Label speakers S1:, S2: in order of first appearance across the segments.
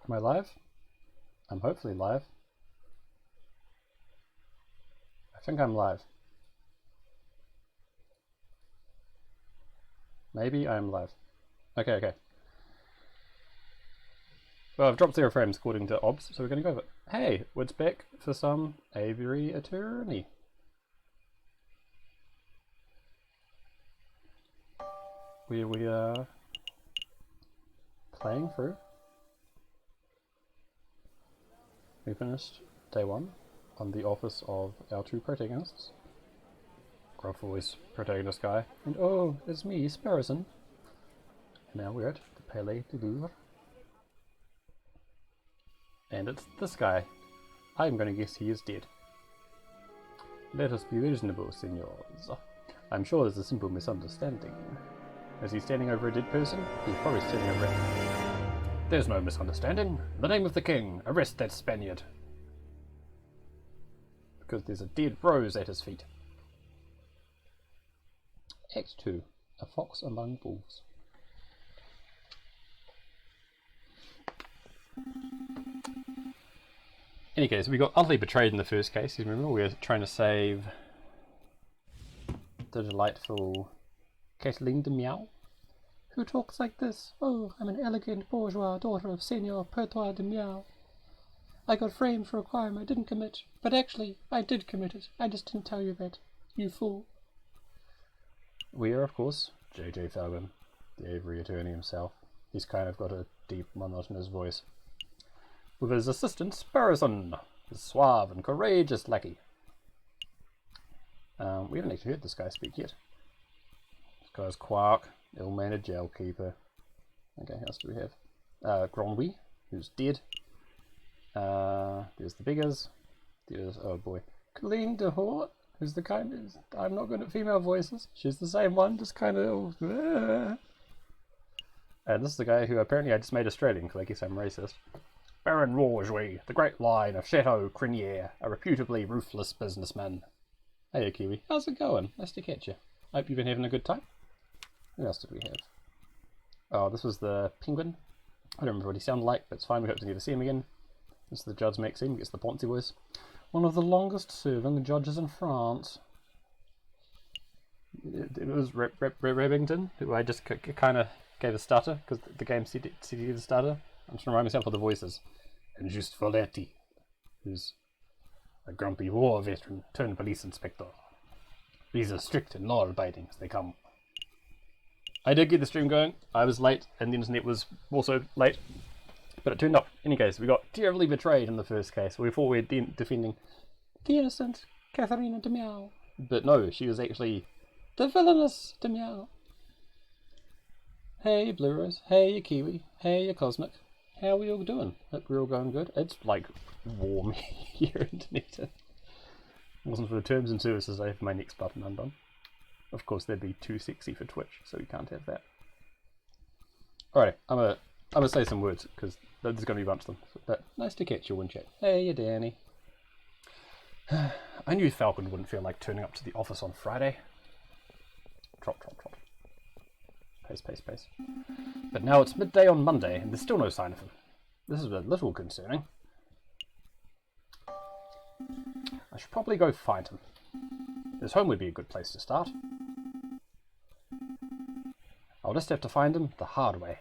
S1: Am I live? I'm hopefully live. I think I'm live. Maybe I'm live. Okay. Well, I've dropped 0 frames according to OBS, so we're going to go with it. Hey, it's back for some Aviary Attorney. We are playing through. We finished day 1 on the office of our 2 protagonists. Gruff voice protagonist guy, and oh, it's me, Sparrowson. And now we're at the Palais du Louvre. And it's this guy. I'm gonna guess he is dead. Let us be reasonable, senors. I'm sure there's a simple misunderstanding. Is he standing over a dead person? He's probably standing over it. There's no misunderstanding. The name of the king. Arrest that Spaniard. Because there's a dead rose at his feet. Act 2. A fox among wolves. In any case, we got utterly betrayed in the first case. You remember, we were trying to save the delightful Kathleen de Miao. Who talks like this? Oh, I'm an elegant bourgeois daughter of Seigneur Pertois de Miao. I got framed for a crime I didn't commit, but actually, I did commit it. I just didn't tell you that, you fool. We are, of course, J.J. Falcon, the Aviary attorney himself. He's kind of got a deep, monotonous voice. With his assistant, Sparrowson, his suave and courageous lackey. We haven't actually heard this guy speak yet. This guy's Quark, ill-mannered jailkeeper. Okay, who else do we have? Granwy, who's dead. There's the beggars. There's, oh boy, Colleen de Hort, who's the kind of, I'm not good at female voices. She's the same one, just kind of. And this is the guy who apparently I just made Australian because I guess I'm racist. Baron Rougerie, the great line of Chateau Crinier, a reputably ruthless businessman. Hey, Kiwi, how's it going? Nice to catch you. Hope you've been having a good time. Who else did we have? Oh, this was the penguin. I don't remember what he sounded like, but it's fine. We hope to never see him again. This is the Judge Maxime, gets the Ponzi voice. One of the longest serving judges in France. It was Remington, who I just kind of gave a stutter because the game said he gave a stutter. I'm just going to remind myself of the voices. And Just Folletti, who's a grumpy war veteran turned police inspector. These are strict and law-abiding as they come. I did get the stream going. I was late, and the internet was also late. But it turned up. In any case, we got terribly betrayed in the first case. We thought we were defending the innocent Katharina de Miao. But no, she was actually the villainous de Miao. Hey, you Blue Rose. Hey, you Kiwi. Hey, you Cosmic. How are we all doing? Hope we're all going good. It's like warm here in Dunedin. It wasn't for the terms and services, I have my next button undone. Of course, that'd be too sexy for Twitch, so we can't have that. Alright, I'm gonna say some words because there's gonna be a bunch of them. But nice to catch you, Wind Chat. Hey, you Danny. I knew Falcon wouldn't feel like turning up to the office on Friday. Trot. Pace. But now it's midday on Monday, and there's still no sign of him. This is a little concerning. I should probably go find him. His home would be a good place to start. I'll just have to find him the hard way.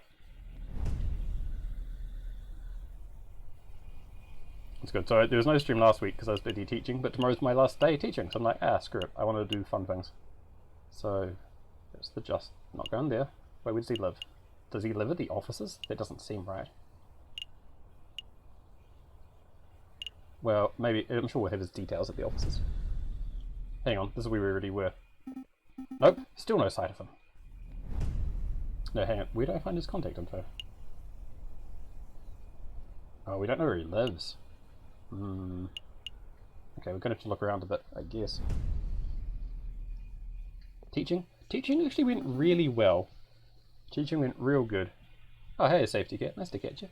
S1: That's good. So there was no stream last week because I was busy teaching, but tomorrow's my last day teaching, so I'm like, screw it. I want to do fun things. So there's the just not going there. Where does he live? Does he live at the offices? That doesn't seem right. Well, maybe, I'm sure we'll have his details at the offices. Hang on, this is where we already were. Nope, still no sight of him. No, hang on, where do I find his contact info? Oh, we don't know where he lives. Okay, we're going to have to look around a bit, I guess. Teaching? Teaching actually went really well. Teaching went real good. Oh, hey, Safety Cat. Nice to catch you.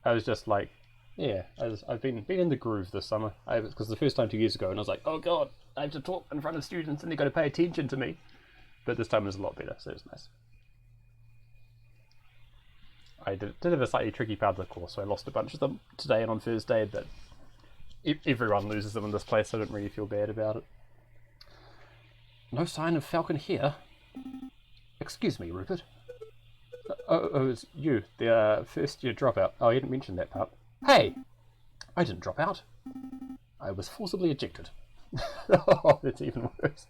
S1: I was just like, yeah, I've been in the groove this summer. Because the first time 2 years ago, and I was like, oh god, I have to talk in front of students and they've got to pay attention to me. But this time it was a lot better, so it was nice. I did have a slightly tricky part of the course, so I lost a bunch of them today and on Thursday, but everyone loses them in this place, so I don't really feel bad about it. No sign of Falcon here. Excuse me, Rupert. Oh, it's you, the first year dropout. Oh, you didn't mention that part. Hey! I didn't drop out. I was forcibly ejected. Oh, that's even worse.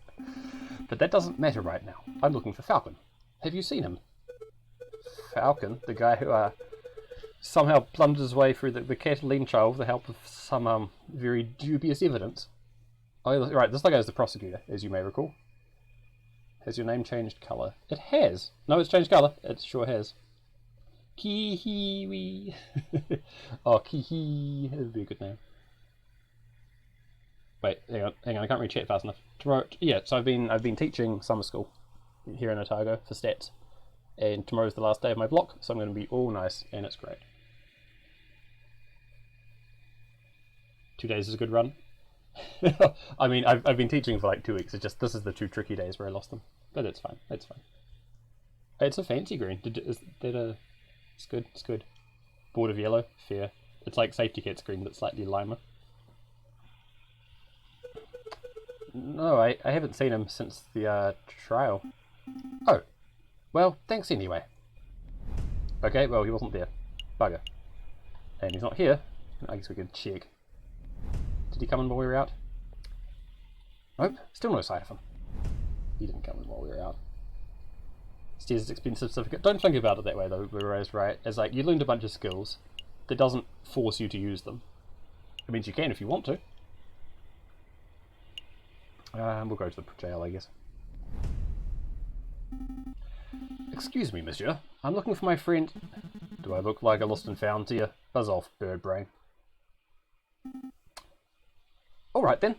S1: But that doesn't matter right now. I'm looking for Falcon. Have you seen him? Falcon? The guy who somehow plundered his way through the Cataline trial with the help of some very dubious evidence. Oh, right, this guy is the prosecutor, as you may recall. Has your name changed colour? It has. No, it's changed colour. It sure has. Kihiwi. Oh, Kihi. That would be a good name. Wait, hang on. I can't really chat fast enough. Tomorrow, yeah. So I've been teaching summer school here in Otago for stats, and tomorrow's the last day of my block, so I'm going to be all nice, and it's great. 2 days is a good run. I mean, I've been teaching for like 2 weeks. It's just this is the 2 tricky days where I lost them, but it's fine. It's fine. It's a fancy green. Is that a? It's good. It's good. Board of yellow. Fair. It's like safety cat's green, but slightly limer. No, I haven't seen him since the trial. Oh, well, thanks anyway. Okay, well, he wasn't there. Bugger. And he's not here. I guess we could check. Did he come in while we were out? Nope, still no sight of him. He didn't come in while we were out. Steers expensive certificate. Don't think about it that way though, whereas, right? It's like you learned a bunch of skills. That doesn't force you to use them. It means you can if you want to. We'll go to the jail, I guess. Excuse me, monsieur. I'm looking for my friend. Do I look like a lost and found to you? Buzz off, bird brain. Alright then.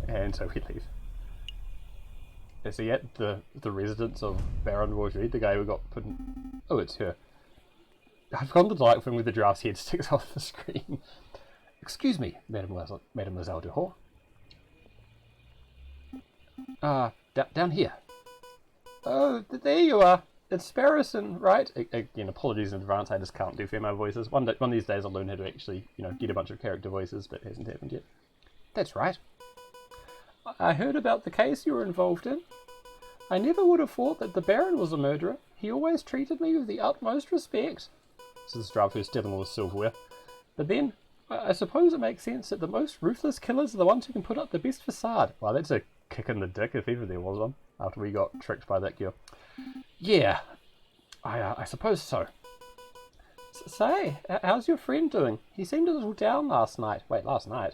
S1: And so we leave. Is he at the residence of Baron Roger, the guy who got put in... Oh, it's her. I've gone to the like thing with the giraffe's head sticks off the screen. Excuse me, Mademoiselle Duhor. Down here. Oh, there you are. It's Sparrowson, right? Again, apologies in advance, I just can't do female voices. One of these days I'll learn how to actually, get a bunch of character voices, but it hasn't happened yet. That's right. I heard about the case you were involved in. I never would have thought that the Baron was a murderer. He always treated me with the utmost respect. This is the draft who's stealing all the silverware. But then, I suppose it makes sense that the most ruthless killers are the ones who can put up the best facade. Wow, that's a kick in the dick if ever there was one, after we got tricked by that girl. Yeah, I suppose so. Say, how's your friend doing? He seemed a little down last night. Wait, last night?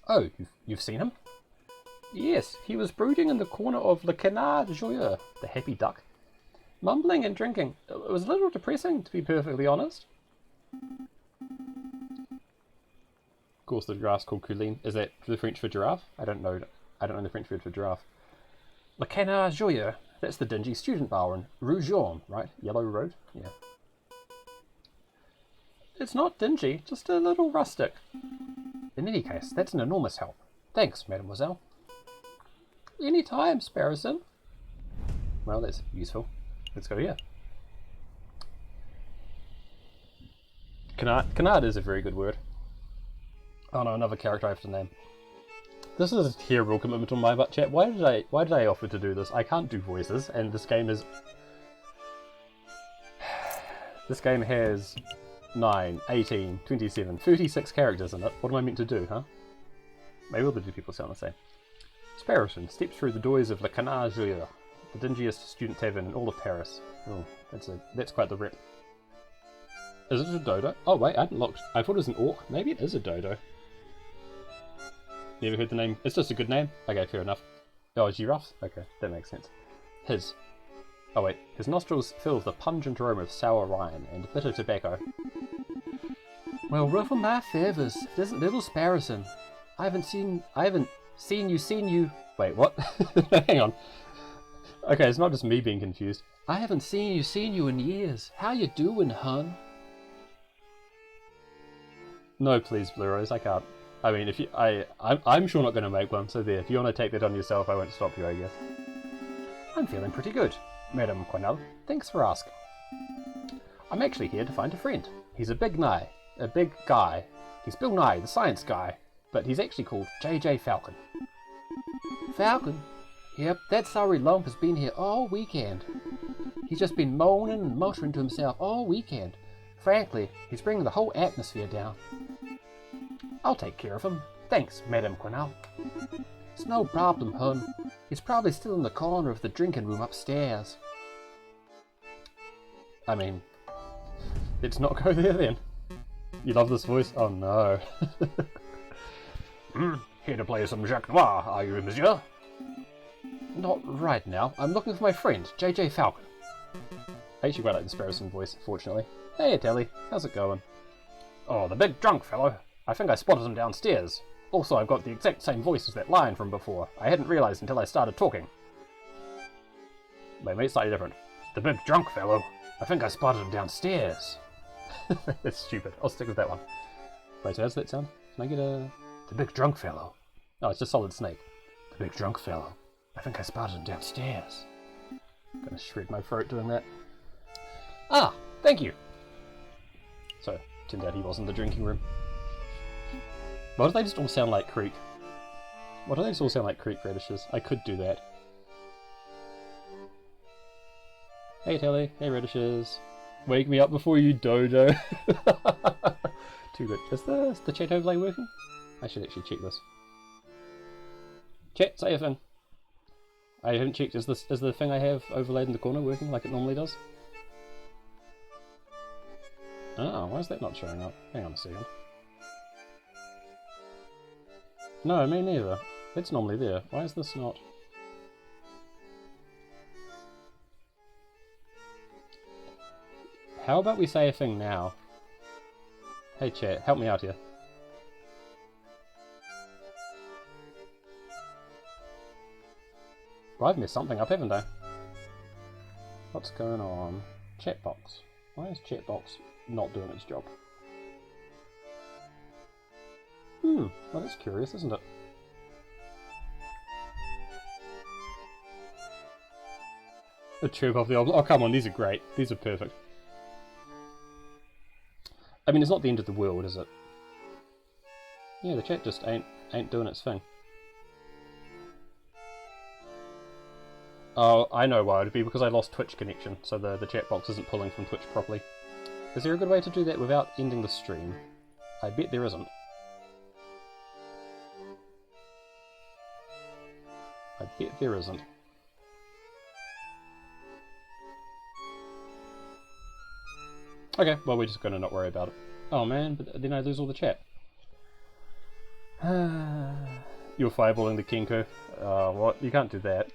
S1: Oh, you've seen him? Yes, he was brooding in the corner of Le Canard Joyeux, the happy duck. Mumbling and drinking. It was a little depressing, to be perfectly honest. Of course, the giraffe's called Couline. Is that the French for giraffe? I don't know the French word for giraffe. Le Canard Joyeux. That's the dingy student bar in Rue Jaune, right? Yellow Road? Yeah. It's not dingy, just a little rustic. In any case, that's an enormous help. Thanks, mademoiselle. Any time, Sparrowson. Well, that's useful. Let's go here. Canard is a very good word. Oh no, another character I have to name. This is a terrible commitment on my butt, chat. Why did I offer to do this? I can't do voices, and this game is... This game has 9, 18, 27, 36 characters in it. What am I meant to do, huh? Maybe all the two people sound the same. Sparrowson steps through the doors of Le Canard Joyeux, the dingiest student tavern in all of Paris. Oh, that's quite the rep. Is it a dodo? Oh wait, I hadn't looked. I thought it was an orc. Maybe it is a dodo. Never heard the name. It's just a good name. Okay, fair enough. Oh, a giraffe? Okay, that makes sense. His. Oh wait, his nostrils fill with the pungent aroma of sour wine and bitter tobacco. Well, ruffle my feathers. It isn't little Sparrowson. I haven't seen you. Wait, what? Hang on. Okay, it's not just me being confused. I haven't seen you in years. How you doing, hun? No, please, Blue Rose, I can't. I mean, if you, I'm sure not going to make one, so there. If you want to take that on yourself, I won't stop you, I guess. I'm feeling pretty good. Madame Cornell. Thanks for asking. I'm actually here to find a friend. He's a big guy. He's Bill Nye, the science guy, but he's actually called J.J. Falcon. Falcon? Yep, that sorry lump has been here all weekend. He's just been moaning and muttering to himself all weekend. Frankly, he's bringing the whole atmosphere down. I'll take care of him. Thanks, Madame Cornell. It's no problem, hun. He's probably still in the corner of the drinking room upstairs. I mean, let's not go there then. You love this voice? Oh no. Here to play some Jacques Noir, are you, monsieur? Not right now. I'm looking for my friend, J.J. Falcon. I actually quite like the Sparrowson voice, fortunately. Hey, Telly. How's it going? Oh, the big drunk fellow. I think I spotted him downstairs. Also, I've got the exact same voice as that lion from before. I hadn't realised until I started talking. Wait, it's slightly different. The big drunk fellow. I think I spotted him downstairs. That's stupid. I'll stick with that one. Wait, so how's that sound? Can I get a... The big drunk fellow. Oh, it's just Solid Snake. The big drunk fellow. I think I spotted him downstairs. I'm gonna shred my throat doing that. Ah, thank you. So, turned out he was in the drinking room. Why do they just all sound like creek? Why do they just all sound like creek radishes? I could do that. Hey Telly, hey radishes. Wake me up before you dodo. Too good. Is the chat overlay working? I should actually check this. Chat, say a thing. I haven't checked. Is the thing I have overlaid in the corner working like it normally does? Oh, why is that not showing up? Hang on a second. No, me neither. It's normally there. Why is this not? How about we say a thing now? Hey chat, help me out here. Well, I've messed something up, haven't I? What's going on? Chat box. Why is chat box not doing its job? Well that's curious, isn't it? A chirp off the oblong. Oh come on, these are great. These are perfect. I mean, it's not the end of the world, is it? Yeah, the chat just ain't doing its thing. Oh, I know why. It'd be because I lost Twitch connection, so the chat box isn't pulling from Twitch properly. Is there a good way to do that without ending the stream? I bet there isn't. I bet there isn't. Okay, well we're just gonna not worry about it. Oh man, but then I lose all the chat. You're fireballing the Kenko. What? You can't do that.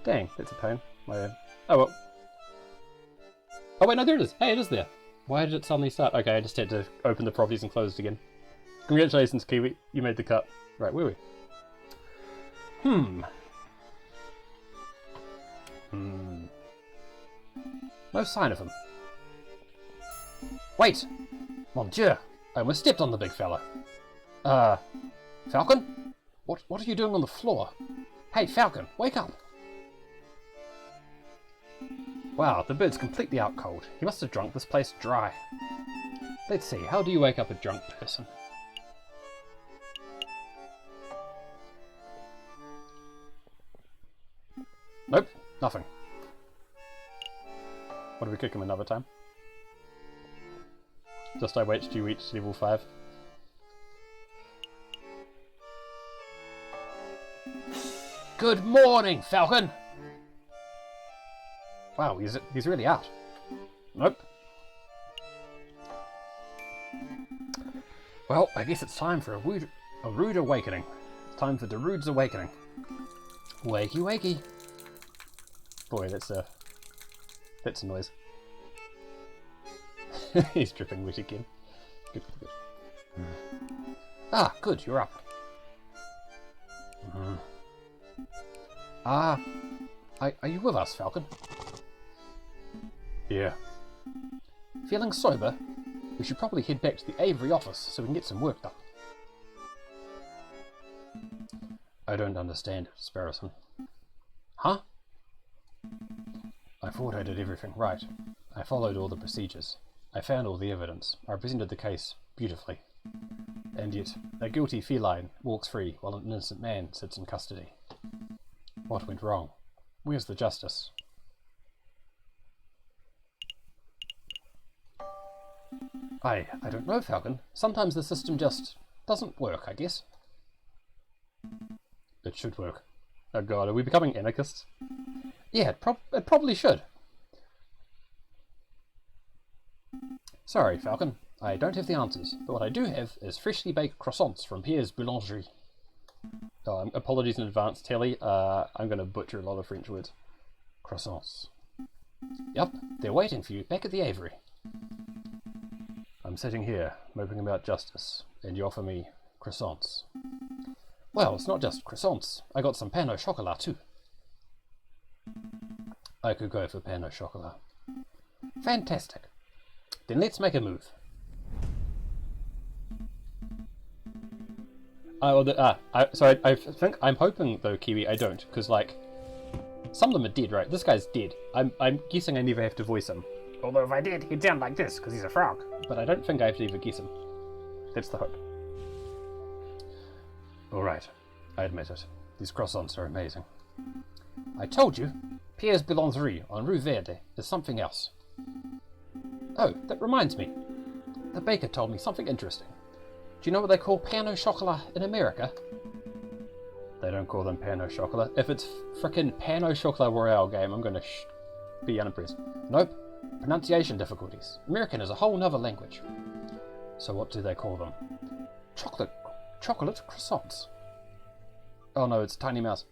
S1: Dang, that's a pain. Oh well. Oh wait, no, there it is. Hey, it is there. Why did it suddenly start? Okay, I just had to open the properties and close it again. Congratulations, Kiwi. You made the cut. Right, where are we? No sign of him. Wait! Mon Dieu! I almost stepped on the big fella. Falcon? What are you doing on the floor? Hey, Falcon, wake up! Wow, the bird's completely out cold. He must have drunk this place dry. Let's see, how do you wake up a drunk person? Nope, nothing. What, do we kick him another time? Just I wait till you reach level 5. Good morning, Falcon! Wow, he's really out. Nope. Well, I guess it's time for a rude awakening. It's time for Darude's awakening. Wakey wakey. Boy, that's a noise. He's dripping wet again. Good. Ah, good, you're up. Are you with us, Falcon? Yeah. Feeling sober? We should probably head back to the Aviary office so we can get some work done. I don't understand, Sparrowson. Huh? thought I did everything right. I followed all the procedures. I found all the evidence. I presented the case beautifully. And yet, a guilty feline walks free while an innocent man sits in custody. What went wrong? Where's the justice? I don't know, Falcon. Sometimes the system just doesn't work, I guess. It should work. Oh god, are we becoming anarchists? Yeah, it probably should. Sorry, Falcon. I don't have the answers, but what I do have is freshly baked croissants from Pierre's Boulangerie. Oh, apologies in advance, Telly. I'm going to butcher a lot of French words. Croissants. Yup, they're waiting for you back at the Aviary. I'm sitting here, moping about justice, and you offer me croissants. Well, it's not just croissants. I got some pain au chocolat too. I could go for pain au chocolat. Fantastic. Then let's make a move. I think I'm hoping though, Kiwi, I don't, because like some of them are dead, right? This guy's dead. I'm guessing I never have to voice him. Although if I did, he'd sound like this because he's a frog. But I don't think I have to even guess him. That's the hope. All right, I admit it. These croissants are amazing. I told you, Pierre's Boulangerie on Rue Verde is something else. Oh, that reminds me. The baker told me something interesting. Do you know what they call pain au chocolat in America? They don't call them pain au chocolat. If it's frickin' pain au chocolat Royale game, I'm gonna be unimpressed. Nope. Pronunciation difficulties. American is a whole nother language. So what do they call them? Chocolate croissants. Oh no, it's Tiny Mouse.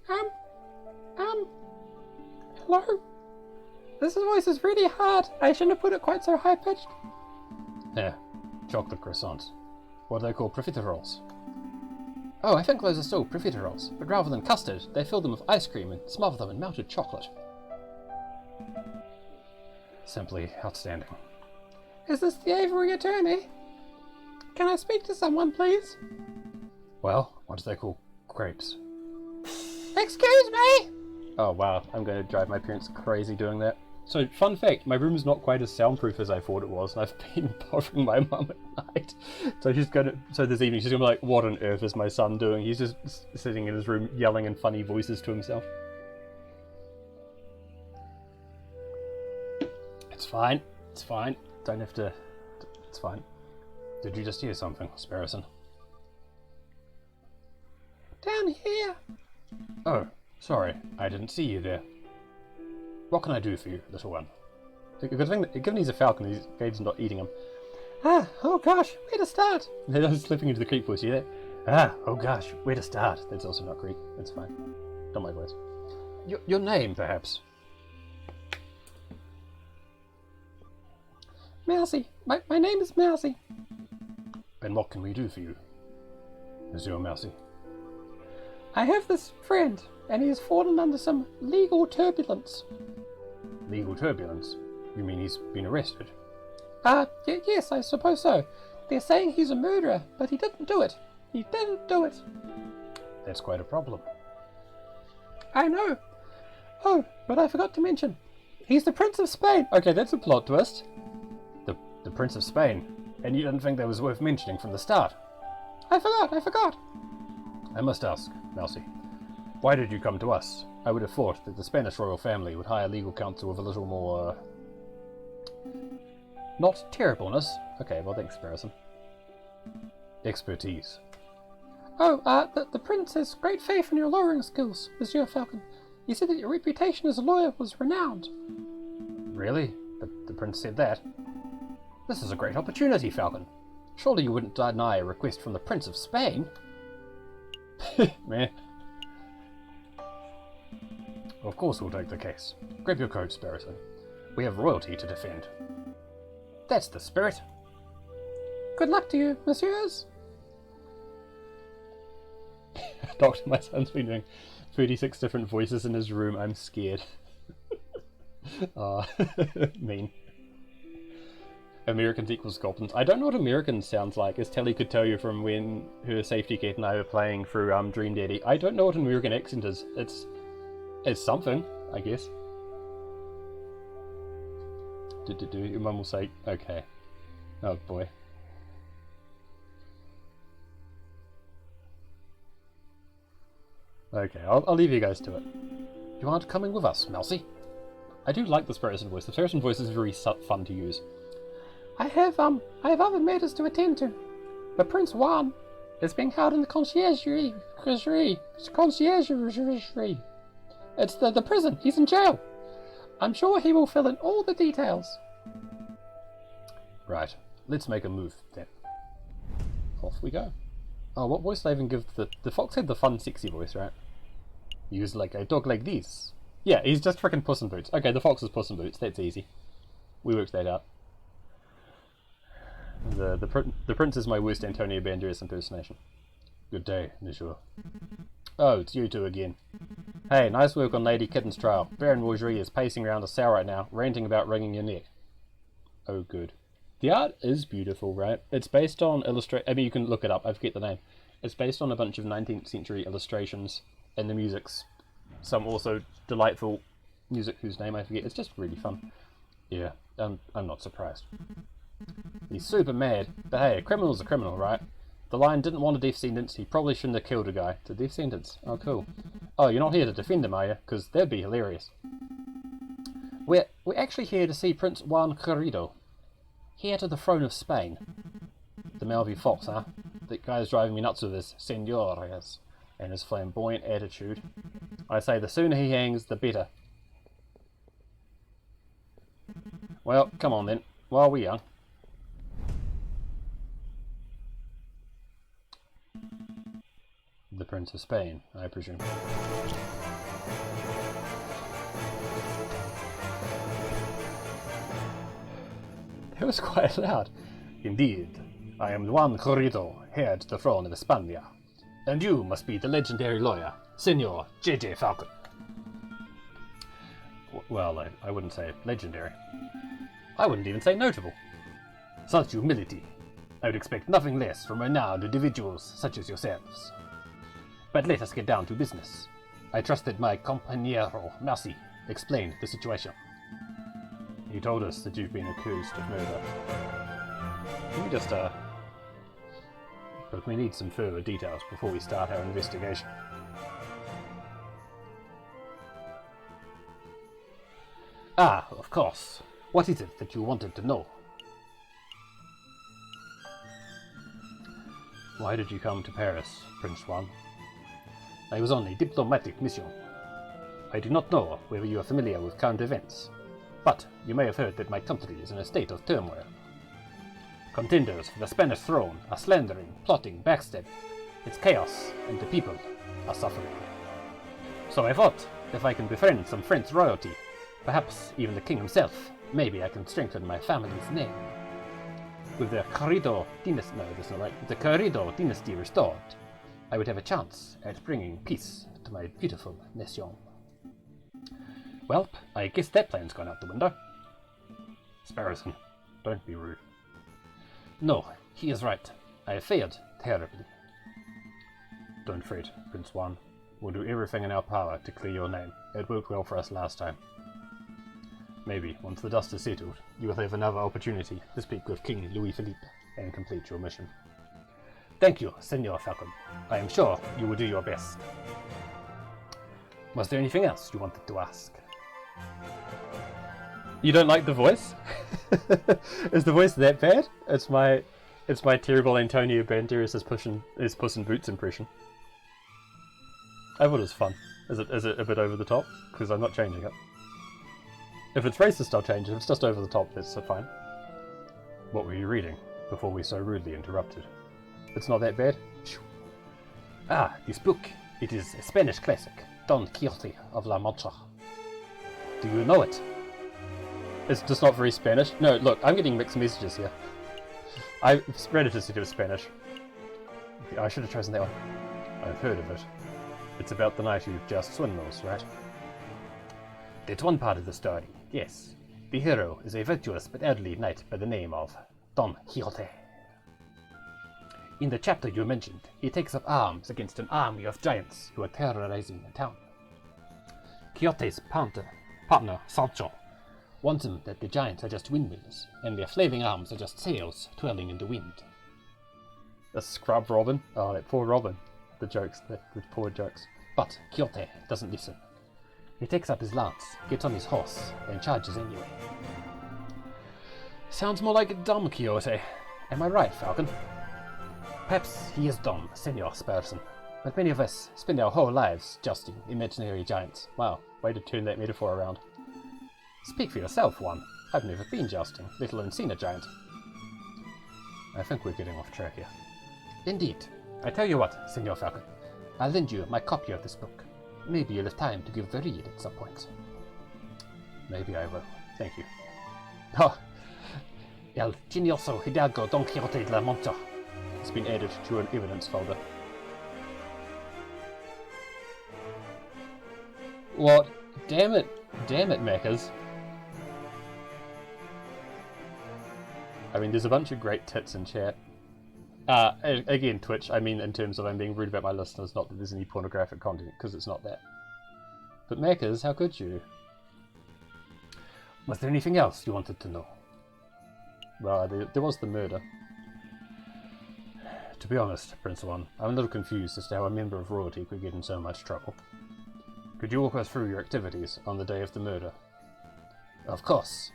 S1: Hello? This voice is really hard. I shouldn't have put it quite so high-pitched. Yeah, chocolate croissants. What do they call profiteroles? Oh, I think those are still profiteroles, but rather than custard, they fill them with ice cream and smother them in melted chocolate. Simply outstanding. Is this the Aviary attorney? Can I speak to someone, please? Well, what do they call crepes? Excuse me! Oh wow, I'm going to drive my parents crazy doing that. So, fun fact, my room is not quite as soundproof as I thought it was, and I've been bothering my mum at night. So this evening she's going to be like, what on earth is my son doing? He's just sitting in his room yelling in funny voices to himself. It's fine. It's fine. Don't have to... It's fine. Did you just hear something, Sparrowson? Down here. Oh, sorry. I didn't see you there. What can I do for you, little one? Given he's a falcon, Gabe's not eating him. Oh gosh, where to start? He's slipping into the creep voice, you hear that? Oh gosh, where to start? That's also not creep. That's fine. Not my voice. Your name, perhaps? Mousy. My name is Mousy. And what can we do for you, Monsieur Mousy? I have this friend, and he has fallen under some legal turbulence. Legal turbulence? You mean he's been arrested? Yes, I suppose so. They're saying he's a murderer, but he didn't do it. He didn't do it. That's quite a problem. I know. Oh, but I forgot to mention. He's the Prince of Spain. Okay, that's a plot twist. The Prince of Spain? And you didn't think that was worth mentioning from the start? I forgot. I must ask, Mousy. Why did you come to us? I would have thought that the Spanish royal family would hire legal counsel with a little more, not terribleness. Okay, well thanks, Sparrowson. Expertise. Oh, the prince has great faith in your lawyering skills, Monsieur Falcon. He said that your reputation as a lawyer was renowned. Really? The prince said that? This is a great opportunity, Falcon. Surely you wouldn't deny a request from the Prince of Spain? Meh. Of course we'll take the case. Grab your coat, Sparrowson. We have royalty to defend. That's the spirit. Good luck to you, messieurs. Doctor, my son's been doing 36 different voices in his room. I'm scared. Mean. Americans equals goblins. I don't know what American sounds like, as Telly could tell you from when her safety kit and I were playing through Dream Daddy. I don't know what an American accent is. It's something, I guess. Your mum will say, okay. Oh boy. Okay, I'll leave you guys to it. You aren't coming with us, Mousy? I do like this person voice. The person voice is very fun to use. I have other matters to attend to. But Prince Juan is being held in the conciergerie. It's the prison. He's in jail. I'm sure he will fill in all the details. Right. Let's make a move then. Off we go. Oh, what voice did I even give the fox had the fun, sexy voice, right? He was like, I talk like this. Yeah, he's just freaking Puss in Boots. Okay, the fox is Puss in Boots. That's easy. We worked that out. The prince is my worst Antonio Banderas impersonation. Good day, monsieur. Oh, it's you two again. Hey, nice work on Lady Kitten's trial. Baron Aviary is pacing around a cell right now, ranting about wringing your neck. Oh, good. The art is beautiful, right? It's based on I mean, you can look it up. I forget the name. It's based on a bunch of 19th century illustrations, and the music's some also delightful music whose name I forget. It's just really fun. Yeah, I'm not surprised. He's super mad, but hey, a criminal's a criminal, right? The Lion didn't want a death sentence. He probably shouldn't have killed a guy. It's a death sentence. Oh, cool. Oh, you're not here to defend him, are you? Because that'd be hilarious. We're actually here to see Prince Juan Querido, heir to the throne of Spain. The Malvy Fox, huh? That guy's driving me nuts with his senores and his flamboyant attitude. I say the sooner he hangs, the better. Well, come on then, while we're young. The Prince of Spain, I presume. That was quite loud. Indeed, I am Juan Querido, heir to the throne of España. And you must be the legendary lawyer, Senor J.J. Falcon. Well, I wouldn't say legendary. I wouldn't even say notable. Such humility. I would expect nothing less from renowned individuals such as yourselves. But let us get down to business. I trust that my compañero, Mercy, explained the situation. He told us that you've been accused of murder. Let me just, but we need some further details before we start our investigation. Ah, of course. What is it that you wanted to know? Why did you come to Paris, Prince Juan? I was on a diplomatic mission. I do not know whether you are familiar with current events, but you may have heard that my country is in a state of turmoil. Contenders for the Spanish throne are slandering, plotting, backstabbing. It's chaos, and the people are suffering. So I thought, if I can befriend some French royalty, perhaps even the king himself, maybe I can strengthen my family's name. With the Querido dynasty, no, that's not right, the Querido dynasty restored, I would have a chance at bringing peace to my beautiful nation. Well, I guess that plan's gone out the window. Sparrowson, don't be rude. No, he is right. I failed terribly. Don't fret, Prince Juan. We'll do everything in our power to clear your name. It worked well for us last time. Maybe, once the dust is settled, you will have another opportunity to speak with King Louis Philippe and complete your mission. Thank you, Senor Falcon. I am sure you will do your best. Was there anything else you wanted to ask? You don't like the voice? Is the voice that bad? It's my terrible Antonio Banderas is Puss in Boots impression. I thought it was fun. Is it a bit over the top? Because I'm not changing it. If it's racist, I'll change it. If it's just over the top, that's fine. What were you reading before we so rudely interrupted? It's not that bad. Ah, this book. It is a Spanish classic, Don Quixote of La Mancha. Do you know it? It's just not very Spanish. No, look, I'm getting mixed messages here. I read it as it was Spanish. I should have chosen that one. I've heard of it. It's about the knight who just swindles, right? That's one part of the story, yes. The hero is a virtuous but elderly knight by the name of Don Quixote. In the chapter you mentioned, he takes up arms against an army of giants who are terrorizing the town. Quixote's partner, Sancho,
S2: Warns him that the giants are just windmills, and their flaming arms are just sails twirling in the wind.
S1: A scrub Robin? Oh, that poor Robin. The jokes, the poor jokes.
S2: But Quixote doesn't listen. He takes up his lance, gets on his horse, and charges anyway.
S1: Sounds more like dumb Quixote. Am I right, Falcon?
S2: Perhaps he is dumb, Senor Sparson, but many of us spend our whole lives jousting imaginary giants.
S1: Wow, way to turn that metaphor around.
S2: Speak for yourself, Juan. I've never been jousting, let alone seen a giant.
S1: I think we're getting off track here.
S2: Indeed. I tell you what, Senor Falcon. I'll lend you my copy of this book. Maybe you'll have time to give the read at some point.
S1: Maybe I will. Thank you.
S2: Oh, El Genioso Hidalgo Don Quixote de la Mancha.
S1: It's been added to an evidence folder. What? Damn it, Maccas. I mean, there's a bunch of great tits in chat. Again, Twitch, I mean in terms of I'm being rude about my listeners, not that there's any pornographic content, because it's not that. But Maccas, how could you?
S2: Was there anything else you wanted to know?
S1: Well, there was the murder. To be honest, Prince One, I'm a little confused as to how a member of royalty could get in so much trouble. Could you walk us through your activities on the day of the murder?
S2: Of course.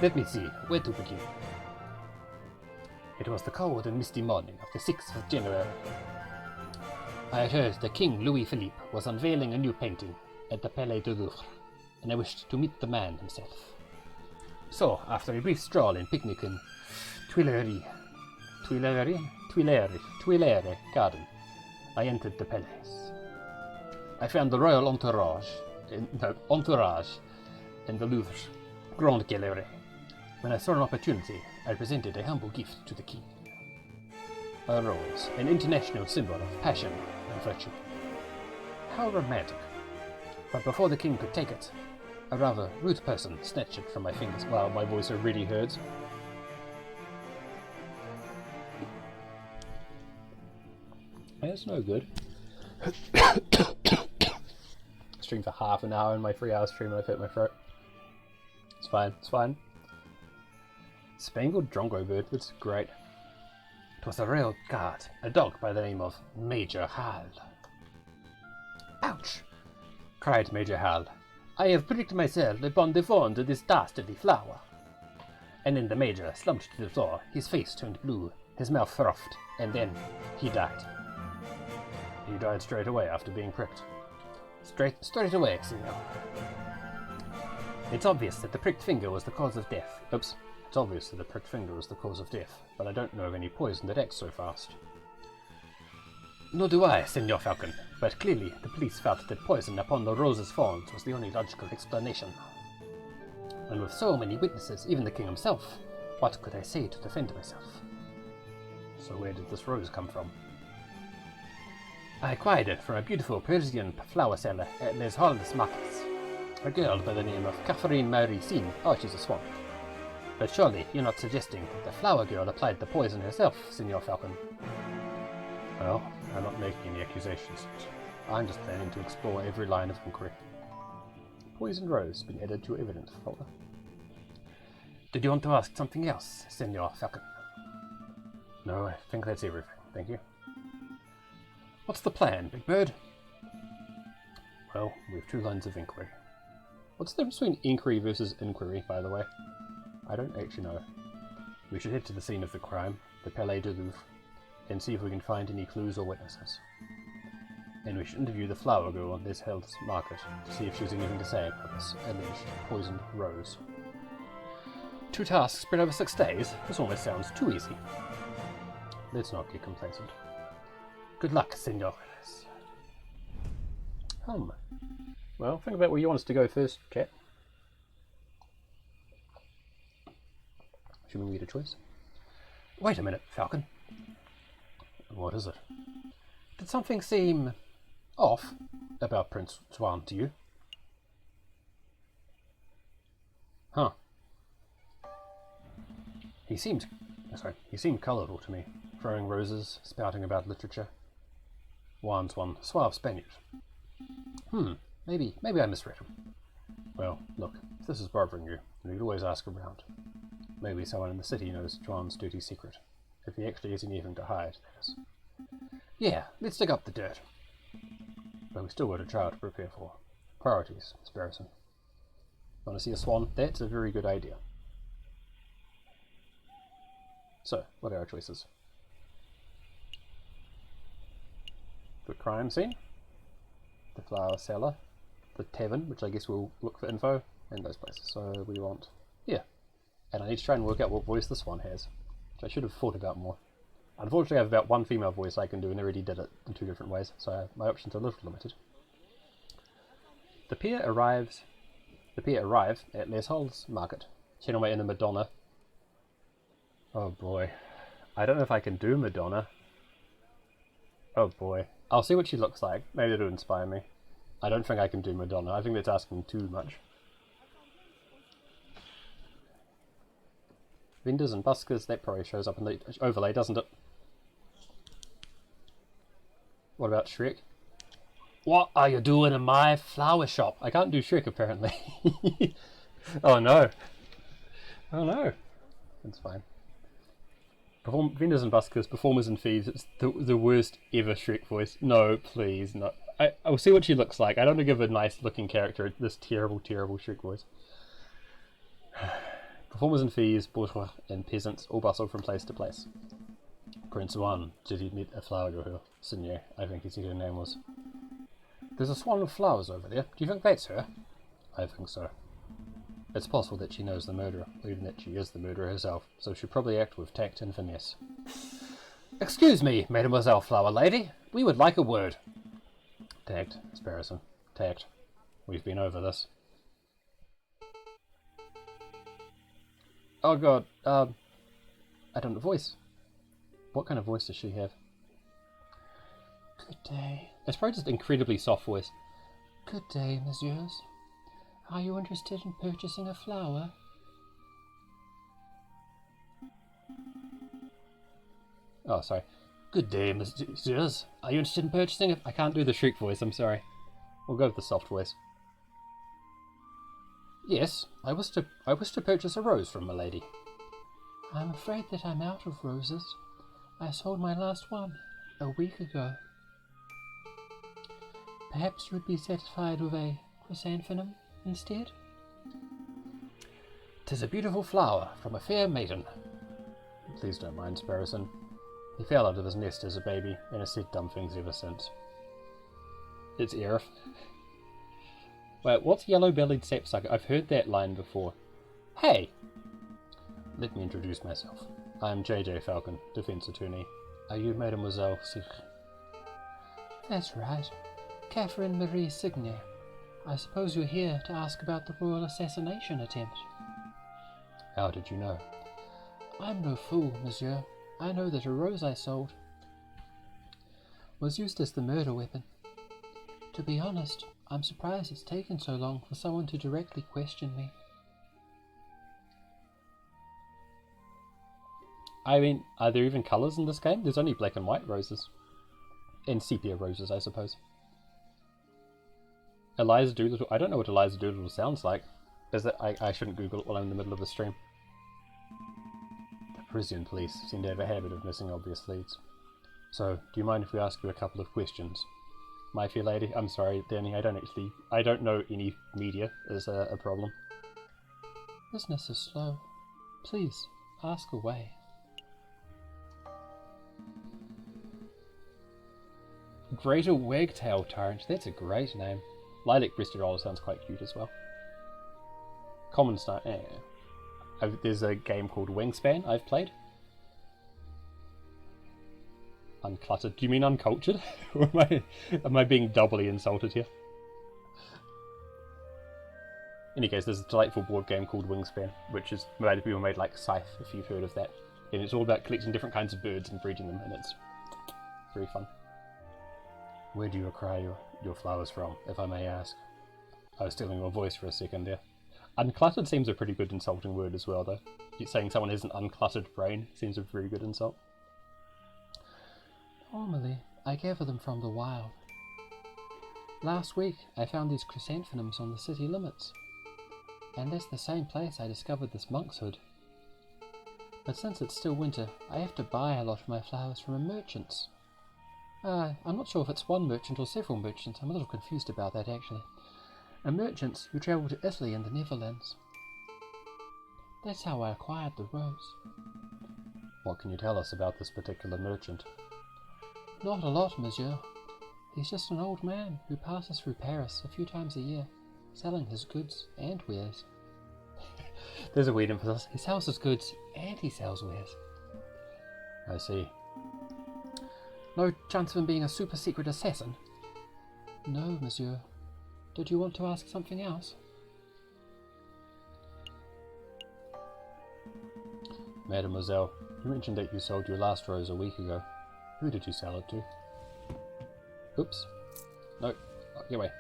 S2: Let me see, where to begin? It was the cold and misty morning of the 6th of January. I had heard that King Louis Philippe was unveiling a new painting at the Palais de Louvre, and I wished to meet the man himself. So, after a brief stroll and picnic in Tuileries Garden, I entered the palace. I found the royal entourage in the Louvre's Grand Gallery. When I saw an opportunity, I presented a humble gift to the king. A rose, an international symbol of passion and virtue. How romantic. But before the king could take it, a rather rude person snatched it from my fingers.
S1: Wow, my voice already hurts. That's no good. Stream for half an hour in my 3 hour stream and I've hit my throat. It's fine, it's fine. Spangled Drongo Bird, it's great.
S2: It was a real guard, a dog by the name of Major Hal. Ouch! Cried Major Hal. I have pricked myself upon the frond of this dastardly flower. And then the Major slumped to the floor, his face turned blue, his mouth frothed, and then he died.
S1: He died straight away after being pricked.
S2: Straight away, senor. It's obvious that the pricked finger was the cause of death.
S1: Oops. It's obvious that the pricked finger was the cause of death, but I don't know of any poison that acts so fast.
S2: Nor do I, Senor Falcon, but clearly the police felt that poison upon the rose's fronds was the only logical explanation. And with so many witnesses, even the king himself, what could I say to defend myself?
S1: So where did this rose come from?
S2: I acquired it from a beautiful Persian flower seller at Les Halles Markets. A girl by the name of Catherine Marie Sin. Oh, she's a swan. But surely you're not suggesting that the flower girl applied the poison herself, Senor Falcon?
S1: Well, I'm not making any accusations. I'm just planning to explore every line of inquiry. Poisoned rose been added to your evidence folder.
S2: Did you want to ask something else, Senor Falcon?
S1: No, I think that's everything. Thank you.
S2: What's the plan, Big Bird?
S1: Well, we have 2 lines of inquiry. What's the difference between inquiry versus inquiry, by the way? I don't actually know. We should head to the scene of the crime, the Palais de Louvre, and see if we can find any clues or witnesses. And we should interview the flower girl on this Hell's Market to see if she has anything to say about this alleged poisoned rose.
S2: 2 tasks spread over 6 days? This almost sounds too easy.
S1: Let's not get complacent.
S2: Good luck, senores.
S1: Well, think about where you want us to go first, chat. Assuming we get a choice.
S2: Wait a minute, Falcon.
S1: What is it?
S2: Did something seem off about Prince Swan to you?
S1: Huh. He seemed colourful to me, throwing roses, spouting about literature. Juan's one suave Spaniard.
S2: Maybe I misread him. Well, look, if this is bothering you, then you could always ask around. Maybe someone in the city knows John's dirty secret. If he actually has anything to hide, that is. Yeah, let's dig up the dirt. But we still got a trial to prepare for. Priorities, Miss Barrison. Want to see a swan? That's a very good idea. So, what are our choices? The crime scene, the flower cellar, the tavern, which I guess we'll look for info, and those places. So we want here. And I need to try and work out what voice this one has, which I should have thought about more. Unfortunately, I have about one female voice I can do, and I already did it in 2 different ways, so my options are a little limited. The pair arrive at Les Halles Market. Channel my inner Madonna. Oh boy. I don't know if I can do Madonna. Oh boy. I'll see what she looks like. Maybe it'll inspire me. I don't think I can do Madonna. I think that's asking too much. Vendors and buskers, that probably shows up in the overlay, doesn't it? What about Shrek? What are you doing in my flower shop? I can't do Shrek, apparently. Oh no. Oh no. That's fine. Vendors and buskers, performers and thieves. It's the worst ever Shrek voice. No, please, no. I'll see what she looks like. I don't want to give a nice looking character this terrible, terrible Shrek voice. Performers and thieves, bourgeois and peasants all bustle from place to place. Prince One, did he meet a flower girl? Signier, I think he said her name was. There's a swan of flowers over there. Do you think that's her? I think so. It's possible that she knows the murderer, or even that she is the murderer herself, so she'll probably act with tact and finesse. Excuse me, Mademoiselle Flower Lady. We would like a word. Tact, Miss Barrison. Tact. We've been over this. Oh god, I don't know voice. What kind of voice does she have? Good day. It's probably just incredibly soft voice. Good day, messieurs. Are you interested in purchasing a flower? Oh, sorry. Good day, messieurs. Are you interested in purchasing it? I can't do the shriek voice, I'm sorry. We'll go with the soft voice. Yes, I wish to purchase a rose from milady. I'm afraid that I'm out of roses. I sold my last one a week ago. Perhaps you would be satisfied with a chrysanthemum instead? 'Tis a beautiful flower from a fair maiden. Please don't mind, Sparrowson. He fell out of his nest as a baby and has said dumb things ever since. It's Aerith. Wait, what's yellow-bellied sapsucker? I've heard that line before. Hey! Let me introduce myself. I'm J.J. Falcon, defense attorney. Are you Mademoiselle Sich? That's right. Catherine Marie Signet. I suppose you're here to ask about the royal assassination attempt. How did you know? I'm no fool, monsieur. I know that a rose I sold was used as the murder weapon. To be honest, I'm surprised it's taken so long for someone to directly question me. I mean, are there even colours in this game? There's only black and white roses. And sepia roses, I suppose. Eliza Doolittle. I don't know what Eliza Doolittle sounds like. Is that I shouldn't Google it while I'm in the middle of the stream. The Parisian police seem to have a habit of missing obvious leads. So, do you mind if we ask you a couple of questions? My fair lady, I'm sorry, Danny, I don't know any media is a problem. Business is slow. Please, ask away. Greater Wagtail Tyrant, that's a great name. Lilac-breasted owl sounds quite cute as well. Common Star, there's a game called Wingspan I've played. Uncluttered. Do you mean uncultured? Or am I being doubly insulted here? In any case, there's a delightful board game called Wingspan, which is people made like Scythe, if you've heard of that. And it's all about collecting different kinds of birds and breeding them, and it's very fun. Where do you acquire your flowers from, if I may ask? I was stealing your voice for a second there. Uncluttered seems a pretty good insulting word as well, though. Saying someone has an uncluttered brain seems a very good insult. Normally, I gather them from the wild. Last week I found these chrysanthemums on the city limits, and that's the same place I discovered this monk's hood. But since it's still winter, I have to buy a lot of my flowers from a merchant's. I'm not sure if it's one merchant or several merchants. I'm a little confused about that, actually. A merchants who travel to Italy and the Netherlands. That's how I acquired the rose.
S1: What can you tell us about this particular merchant?
S2: Not a lot, monsieur. He's just an old man who passes through Paris a few times a year, selling his goods and wares.
S1: There's a weird emphasis.
S2: He sells his goods and he sells wares.
S1: I see.
S2: No chance of him being a super secret assassin? No, monsieur. Did you want to ask something else?
S1: Mademoiselle, you mentioned that you sold your last rose a week ago. Who did you sell it to? Oops. No, get away.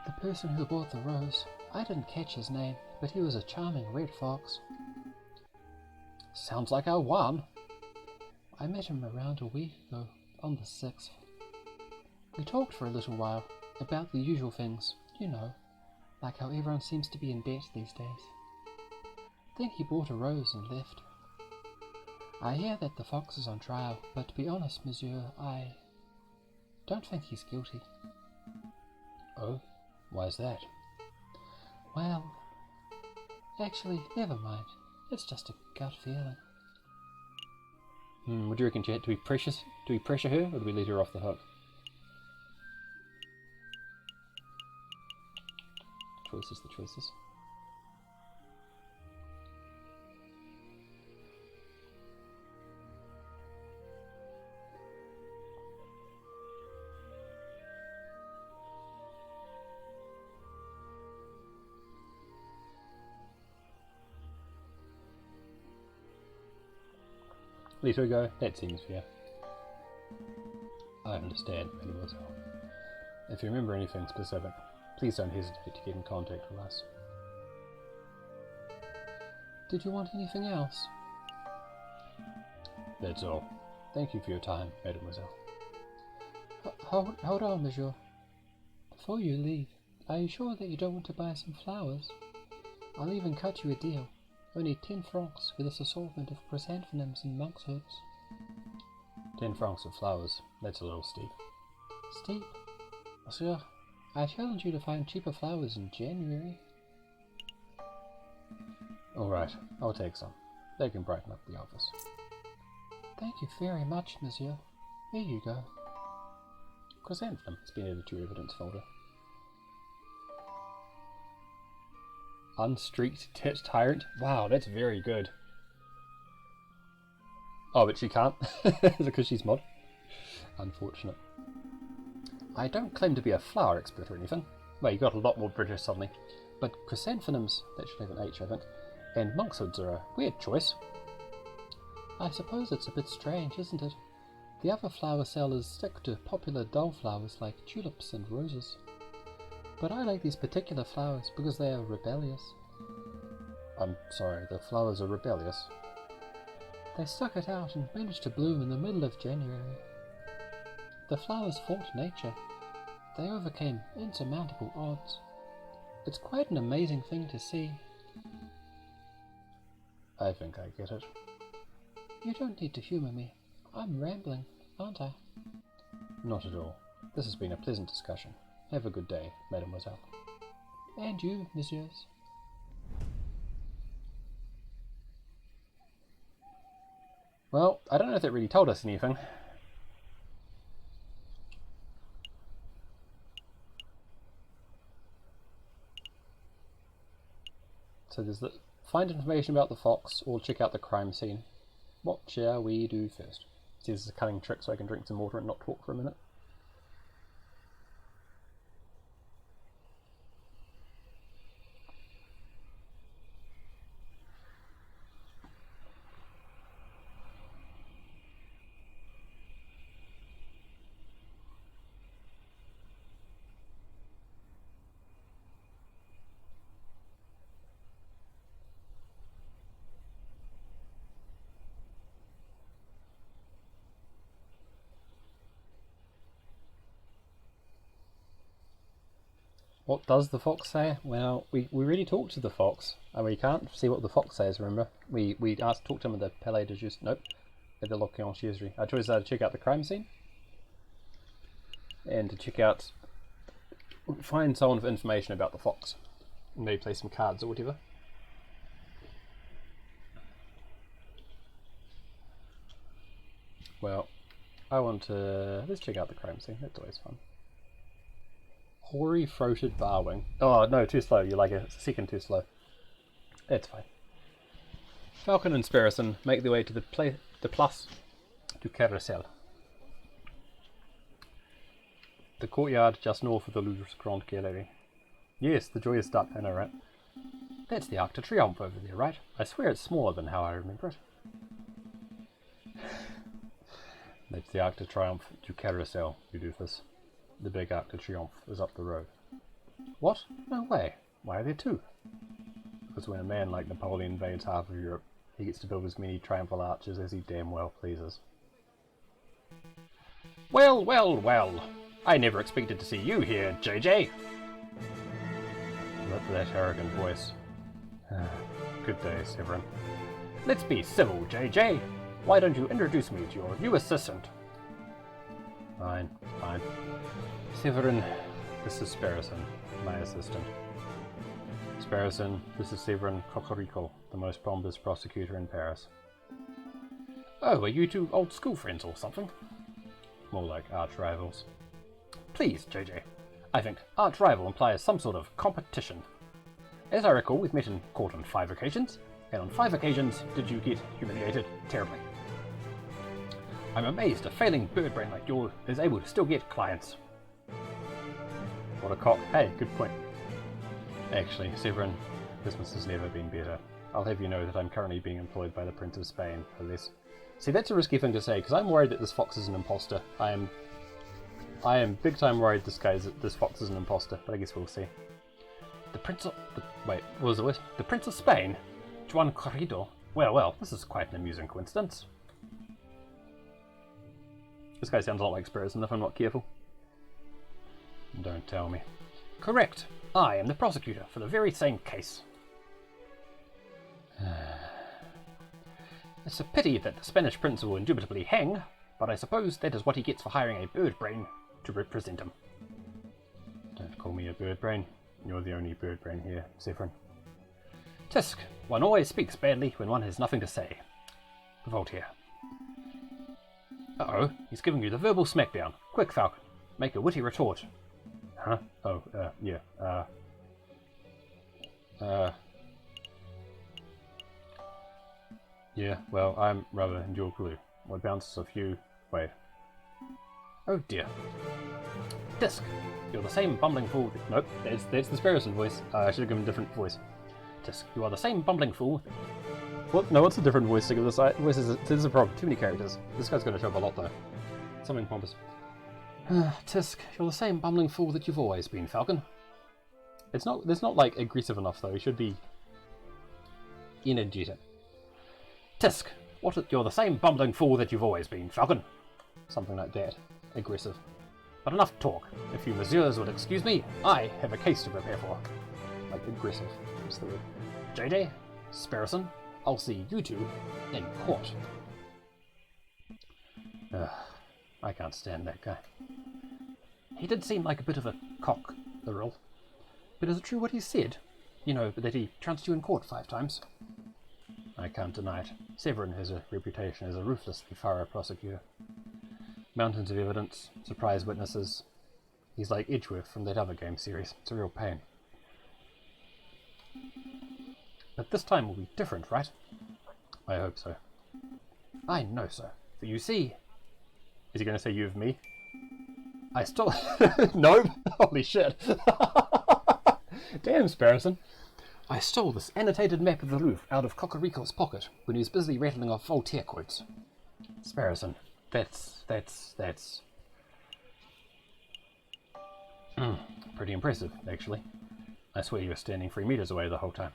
S2: The person who bought the rose, I didn't catch his name, but he was a charming red fox.
S1: Sounds like our one.
S2: I met him around a week ago, on the 6th. We talked for a little while, about the usual things, you know, like how everyone seems to be in debt these days. Then he bought a rose and left. I hear that the fox is on trial, but to be honest, monsieur, I don't think he's guilty.
S1: Oh, why is that?
S2: Well, actually, never mind. It's just a gut feeling.
S1: What do you reckon, Chet? Do we pressure her, or do we let her off the hook? Choices, the choices. Let her go. That seems fair. I understand, mademoiselle. If you remember anything specific, please don't hesitate to get in contact with us.
S2: Did you want anything else?
S1: That's all. Thank you for your time, mademoiselle.
S2: Hold on, monsieur. Before you leave, are you sure that you don't want to buy some flowers? I'll even cut you a deal. Only 10 francs for this assortment of chrysanthemums and monk's hoods.
S1: 10 francs of flowers. That's a little steep.
S2: Steep? Monsieur, I challenge you to find cheaper flowers in January.
S1: Alright, I'll take some. They can brighten up the office.
S2: Thank you very much, monsieur. Here you go.
S1: Chrysanthemum has been added to your evidence folder. Unstreaked tit tyrant. Wow, that's very good. Oh, but she can't. Is it because she's mod? Unfortunate. I don't claim to be a flower expert or anything. Well, you got a lot more British suddenly. But chrysanthemums, that should have an H, I think, and monk's hoods are a weird choice.
S2: I suppose it's a bit strange, isn't it? The other flower sellers stick to popular dull flowers like tulips and roses. But I like these particular flowers because they are rebellious.
S1: I'm sorry, the flowers are rebellious.
S2: They stuck it out and managed to bloom in the middle of January. The flowers fought nature. They overcame insurmountable odds. It's quite an amazing thing to see.
S1: I think I get it.
S2: You don't need to humour me. I'm rambling, aren't I?
S1: Not at all. This has been a pleasant discussion. Have a good day, mademoiselle.
S2: And you, messieurs.
S1: Well, I don't know if that really told us anything. So there's the find information about the fox or check out the crime scene. What shall we do first? See, this is a cunning trick so I can drink some water and not talk for a minute. What does the fox say? Well, we already talked to the fox, and we can't see what the fox says, remember? We asked to talk to him at the Palais de Justice. Nope. At the L'Occurrencerie. I chose to check out the crime scene. And to check out... find someone with information about the fox. Maybe play some cards or whatever. Well, I want to... let's check out the crime scene. That's always fun. Hoary throated barwing. Oh no, too slow. You're like a second too slow. That's fine. Falcon and Sparrowson make their way to the Place du Carrousel. The courtyard just north of the Louvre's Grande Galerie. Yes, the joyous duck, I know, right? That's the Arc de Triomphe over there, right? I swear it's smaller than how I remember it. That's the Arc de Triomphe du Carrousel, you doofus. The big Arc de Triomphe is up the road. What? No way. Why are there two? Because when a man like Napoleon invades half of Europe, he gets to build as many triumphal arches as he damn well pleases. Well, well, well. I never expected to see you here, JJ. Not that arrogant voice. Good day, Severin. Let's be civil, JJ. Why don't you introduce me to your new assistant? Fine, fine. Severin, this is Sparrowson, my assistant. Sparrowson, this is Severin Cocorico, the most pompous prosecutor in Paris. Oh, are you two old school friends or something? More like arch rivals. Please, JJ. I think arch rival implies some sort of competition. As I recall, we've met in court on 5 occasions, and on 5 occasions did you get humiliated terribly. I'm amazed a failing bird brain like yours is able to still get clients. What a cock. Hey, good point. Actually, Severin, Christmas has never been better. I'll have you know that I'm currently being employed by the Prince of Spain for this. See, that's a risky thing to say, because I'm worried that this fox is an imposter. I am big time worried this fox is an imposter, but I guess we'll see. The Prince of... wait, what was the word? The Prince of Spain? Juan Corrido? Well, well, this is quite an amusing coincidence. This guy sounds a lot like Sparrowson if I'm not careful. Don't tell me. Correct. I am the prosecutor for the very same case. It's a pity that the Spanish prince will indubitably hang, but I suppose that is what he gets for hiring a bird brain to represent him. Don't call me a bird brain. You're the only bird brain here, Severin. Tisk, one always speaks badly when one has nothing to say. Voltaire. Uh-oh, he's giving you the verbal smackdown. Quick, Falcon, make a witty retort. Huh? Oh, yeah, yeah, well, I'm rather in your glue. What bounces a few... wait. Oh dear. Tisk, you're the same bumbling fool... Nope, that's the Sparrowson voice. I should have given a different voice. Tisk, you are the same bumbling fool... What? No, what's a different voice to give this? This is a problem. Too many characters. This guy's going to show up a lot, though. Something pompous. Tisk, you're the same bumbling fool that you've always been, Falcon. It's not like aggressive enough, though. It should be energetic. Tisk, you're the same bumbling fool that you've always been, Falcon. Something like that. Aggressive. But enough talk. If you messieurs would excuse me, I have a case to prepare for. Like aggressive. What's the word? JJ, Sparrowson, I'll see you two in court. I can't stand that guy. He did seem like a bit of a cock, the real. But is it true what he said? You know, that he trounced you in court 5 times? I can't deny it. Severin has a reputation as a ruthlessly thorough prosecutor. Mountains of evidence, surprise witnesses. He's like Edgeworth from that other game series. It's a real pain. But this time will be different, right? I hope so. I know so. For you see... Is he going to say you of me? I stole... No? Holy shit. Damn, Sparrowson. I stole this annotated map of the Louvre out of Cocorico's pocket when he was busily rattling off Voltaire quotes. Sparrowson, that's... pretty impressive, actually. I swear you were standing 3 meters away the whole time.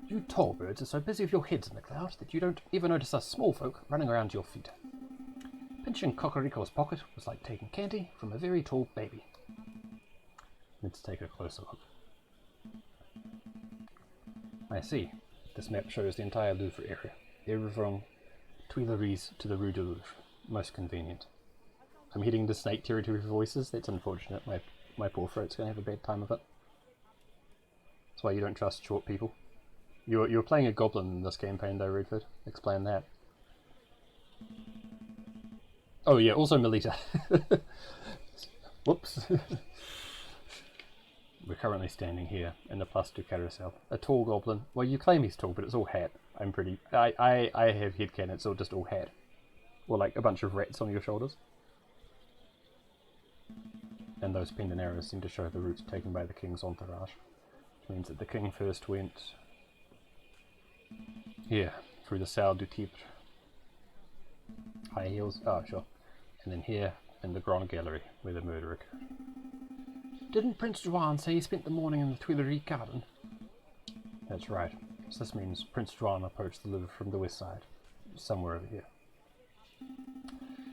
S1: You tall birds are so busy with your heads in the cloud that you don't ever notice us small folk running around your feet. Pinching Cocorico's pocket was like taking candy from a very tall baby.
S2: Let's take a closer look. I see. This map shows the entire Louvre area. Everything from Tuileries to the Rue de Louvre. Most convenient. I'm hitting the snake territory for voices. That's unfortunate. My poor throat's going to have a bad time of it. That's why you don't trust short people. You're playing a goblin in this campaign though, Redford. Explain that. Oh yeah, also Melita. Whoops. We're currently standing here in the Place du Carousel. A tall goblin. Well, you claim he's tall, but it's all hat. I have headcanon, it's all just all hat. Or like a bunch of rats on your shoulders. And those pendant arrows seem to show the route taken by the king's entourage. Which means that the king first went here, through the Salle du Tibre. High heels, oh sure. And then here, in the Grand Gallery, where the murder occurred. Didn't Prince Juan say he spent the morning in the Tuileries garden? That's right. So this means Prince Juan approached the Louvre from the west side. Somewhere over here.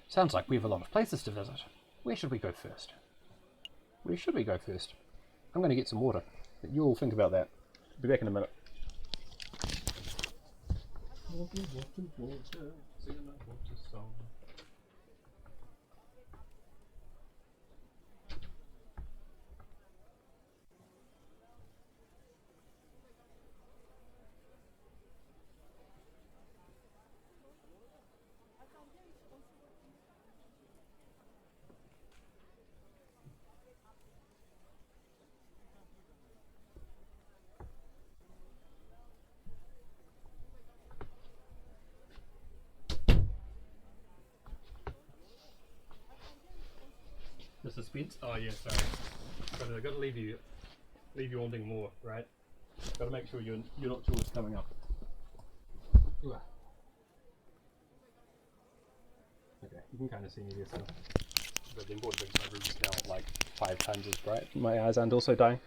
S2: Sounds like we have a lot of places to visit. Where should we go first? Where should we go first? I'm going to get some water. You all think about that. Be back in a minute. Water, water, water. Singing that water song. The suspense? Oh yeah, sorry. But I've got to leave you wanting more, right? Got to make sure you're not sure what's coming up. Ooh. Okay, you can kind of see me there still. But the important thing is my room is now like 5 times as bright. My eyes aren't also dying.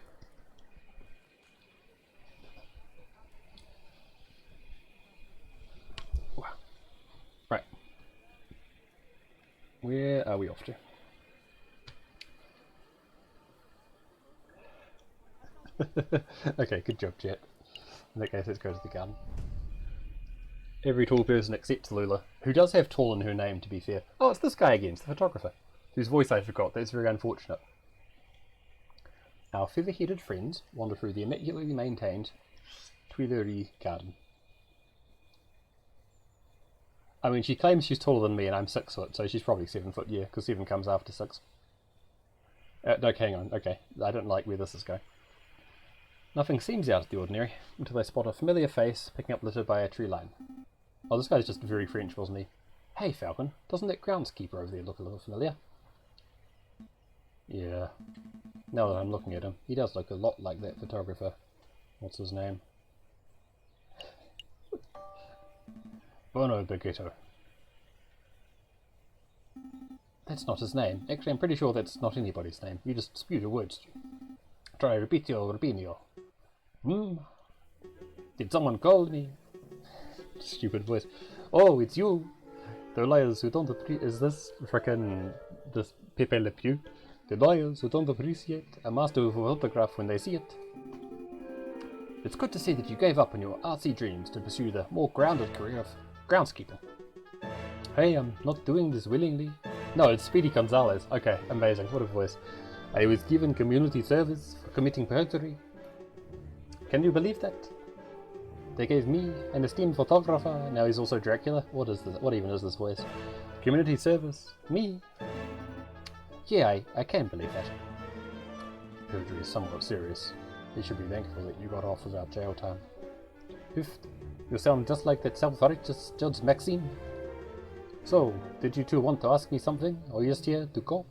S2: Wow. Right. Where are we off to? Okay, good job, chat. In that case, let's go to the garden. Every tall person except Lula, who does have tall in her name, to be fair. Oh, it's this guy again, it's the photographer, whose voice I forgot. That's very unfortunate. Our feather-headed friends wander through the immaculately maintained Tuileries garden. I mean, she claims she's taller than me, and I'm 6 foot, so she's probably 7 foot, yeah, because 7 comes after 6. No, hang on, okay. I don't like where this is going. Nothing seems out of the ordinary, until they spot a familiar face picking up litter by a tree line. Oh, this guy's just very French, wasn't he? Hey, Falcon, doesn't that groundskeeper over there look a little familiar? Yeah. Now that I'm looking at him, he does look a lot like that photographer. What's his name? Bono Beghetto. That's not his name. Actually, I'm pretty sure that's not anybody's name. You just spewed a word. Try repetio Rubinio. Did someone call me? Stupid voice. Oh, it's you. The lawyers who don't appreciate... Is this frickin' this Pepe Le Pew? The lawyers who don't appreciate a master of a photograph when they see it. It's good to see that you gave up on your artsy dreams to pursue the more grounded career of groundskeeping. Hey, I'm not doing this willingly. No, it's Speedy Gonzalez. Okay, amazing. What a voice. I was given community service for committing perjury. Can you believe that? They gave me an esteemed photographer, now he's also Dracula. What is this? What even is this voice? Community service? Me? Yeah, I can believe that. Perjury is somewhat serious. You should be thankful that you got off without jail time. Poof, you sound just like that self-righteous Judge Maxime. So, did you two want to ask me something, or are you just here to gawp?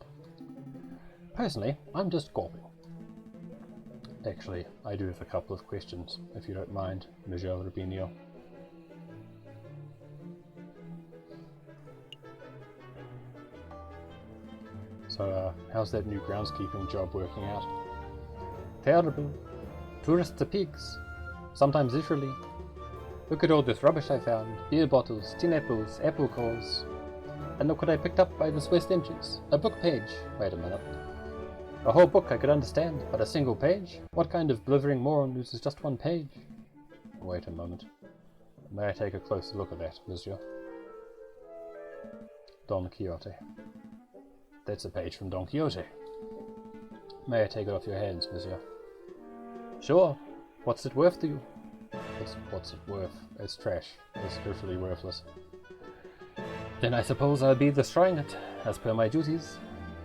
S2: Personally, I'm just gawping. Actually, I do have a couple of questions, if you don't mind, Monsieur Rubinio. So, how's that new groundskeeping job working out? Terrible. Tourists are pigs. Sometimes literally. Look at all this rubbish I found. Beer bottles, tin apples, apple cores. And look what I picked up by this west entrance. A book page. Wait a minute.
S1: A whole book I could understand, but a single page? What kind of blithering moron uses just one page? Wait a moment. May I take a closer look at that, monsieur? Don Quixote. That's a page from Don Quixote. May I take it off your hands, monsieur? Sure. What's it worth to you? What's it worth? It's trash. It's literally worthless. Then I suppose I'll be destroying it, as per my duties.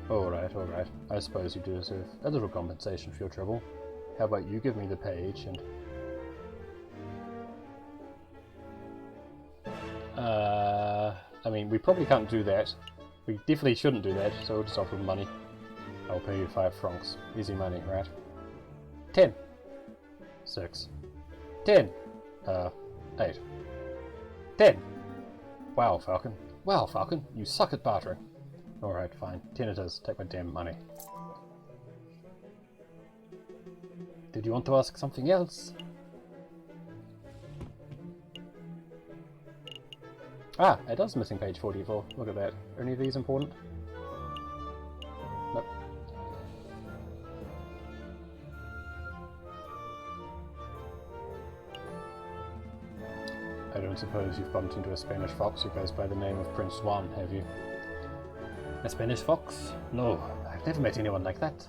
S1: Alright. I suppose you do deserve a little compensation for your trouble. How about you give me the page and... I mean, we probably can't do that. We definitely shouldn't do that, so we'll just offer him money. I'll pay you 5 francs. Easy money, right? 10. 6. 10. 8. 10. Wow, Falcon. Wow, Falcon, you suck at bartering. Alright, fine. 10 it is. Take my damn money. Did you want to ask something else? Ah, it is missing page 44. Look at that. Are any of these important? Nope. I don't suppose you've bumped into a Spanish fox who goes by the name of Prince Juan, have you? A Spanish fox? No, I've never met anyone like that.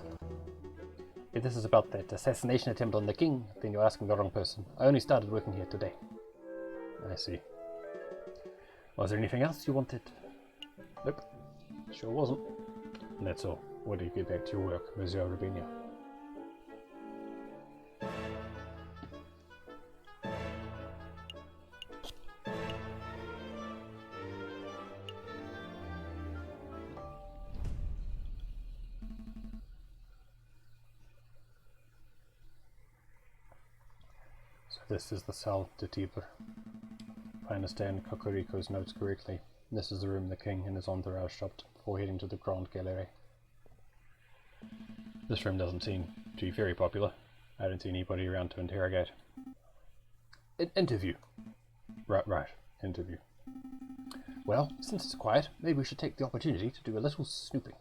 S1: If this is about that assassination attempt on the king, then you're asking the wrong person. I only started working here today. I see. Was there anything else you wanted? Nope. Sure wasn't. And that's all. Why do you get back to your work, Monsieur Rubinho? So this is the Salle de Tibre. If I understand Cocorico's notes correctly, this is the room the king and his entourage stopped before heading to the Grand Gallery. This room doesn't seem to be very popular. I don't see anybody around to interrogate. Interview. Right. Interview. Well, since it's quiet, maybe we should take the opportunity to do a little snooping.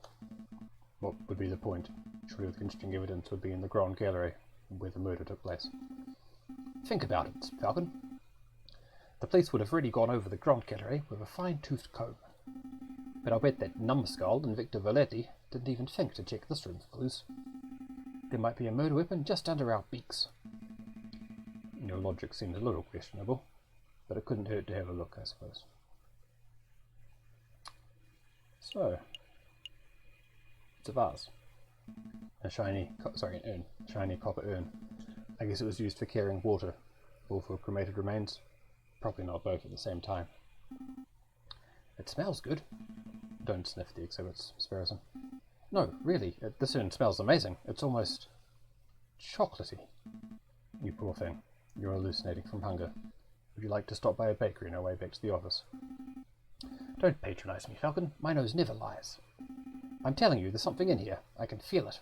S1: What would be the point? Surely the interesting evidence would be in the Grand Gallery, where the murder took place. Think about it, Falcon. The police would have really gone over the Grand Gallery with a fine-toothed comb. But I'll bet that Numbskull and Victor Valetti didn't even think to check this room for clues. There might be a murder weapon just under our beaks. Your logic seems a little questionable, but it couldn't hurt to have a look, I suppose. So, it's a vase. An urn. Shiny copper urn. I guess it was used for carrying water, or for cremated remains. Probably not both at the same time. It smells good. Don't sniff the exhibits, Sparrowson. No, really, this urn smells amazing. It's almost chocolatey. You poor thing. You're hallucinating from hunger. Would you like to stop by a bakery on our way back to the office? Don't patronize me, Falcon. My nose never lies. I'm telling you, there's something in here. I can feel it.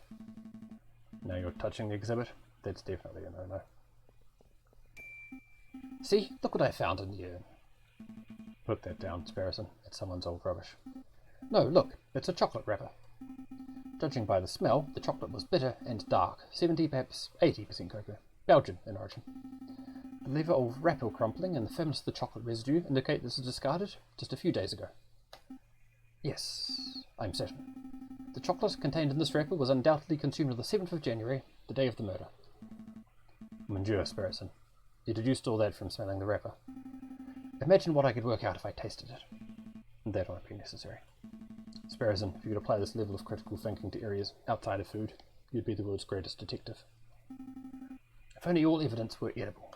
S1: Now you're touching the exhibit? That's definitely a no-no. See? Look what I found in the urn. Put that down, Sparrowson. It's someone's old rubbish. No, look. It's a chocolate wrapper. Judging by the smell, the chocolate was bitter and dark. 70, perhaps 80% cocoa. Belgian in origin. The lever of wrapper crumpling and the firmness of the chocolate residue indicate this was discarded just a few days ago. Yes, I'm certain. The chocolate contained in this wrapper was undoubtedly consumed on the 7th of January, the day of the murder. Mon Dieu, Sparrowson. You deduced all that from smelling the wrapper. Imagine what I could work out if I tasted it. That won't be necessary. Sparrowson, if you could apply this level of critical thinking to areas outside of food, you'd be the world's greatest detective. If only all evidence were edible.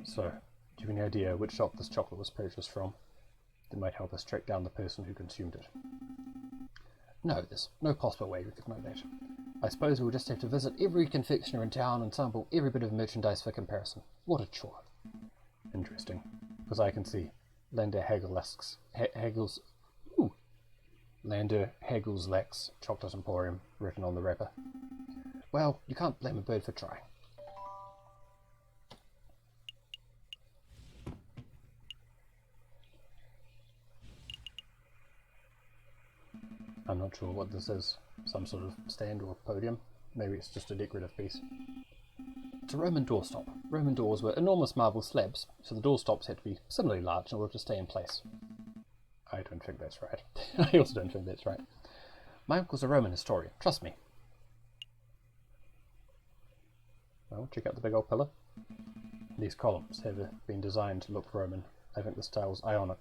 S1: So, do you have any idea which shop this chocolate was purchased from? That might help us track down the person who consumed it. No, there's no possible way we could know that. I suppose we'll just have to visit every confectioner in town and sample every bit of merchandise for comparison. What a chore. Interesting, because I can see Lander Hagel's Chocolate Emporium written on the wrapper. Well, you can't blame a bird for trying. I'm not sure what this is. Some sort of stand or podium. Maybe it's just a decorative piece. It's a Roman doorstop. Roman doors were enormous marble slabs, so the doorstops had to be similarly large in order to stay in place. I don't think that's right. I also don't think that's right. My uncle's a Roman historian, trust me. Well, check out the big old pillar. These columns have been designed to look Roman. I think the style's Ionic.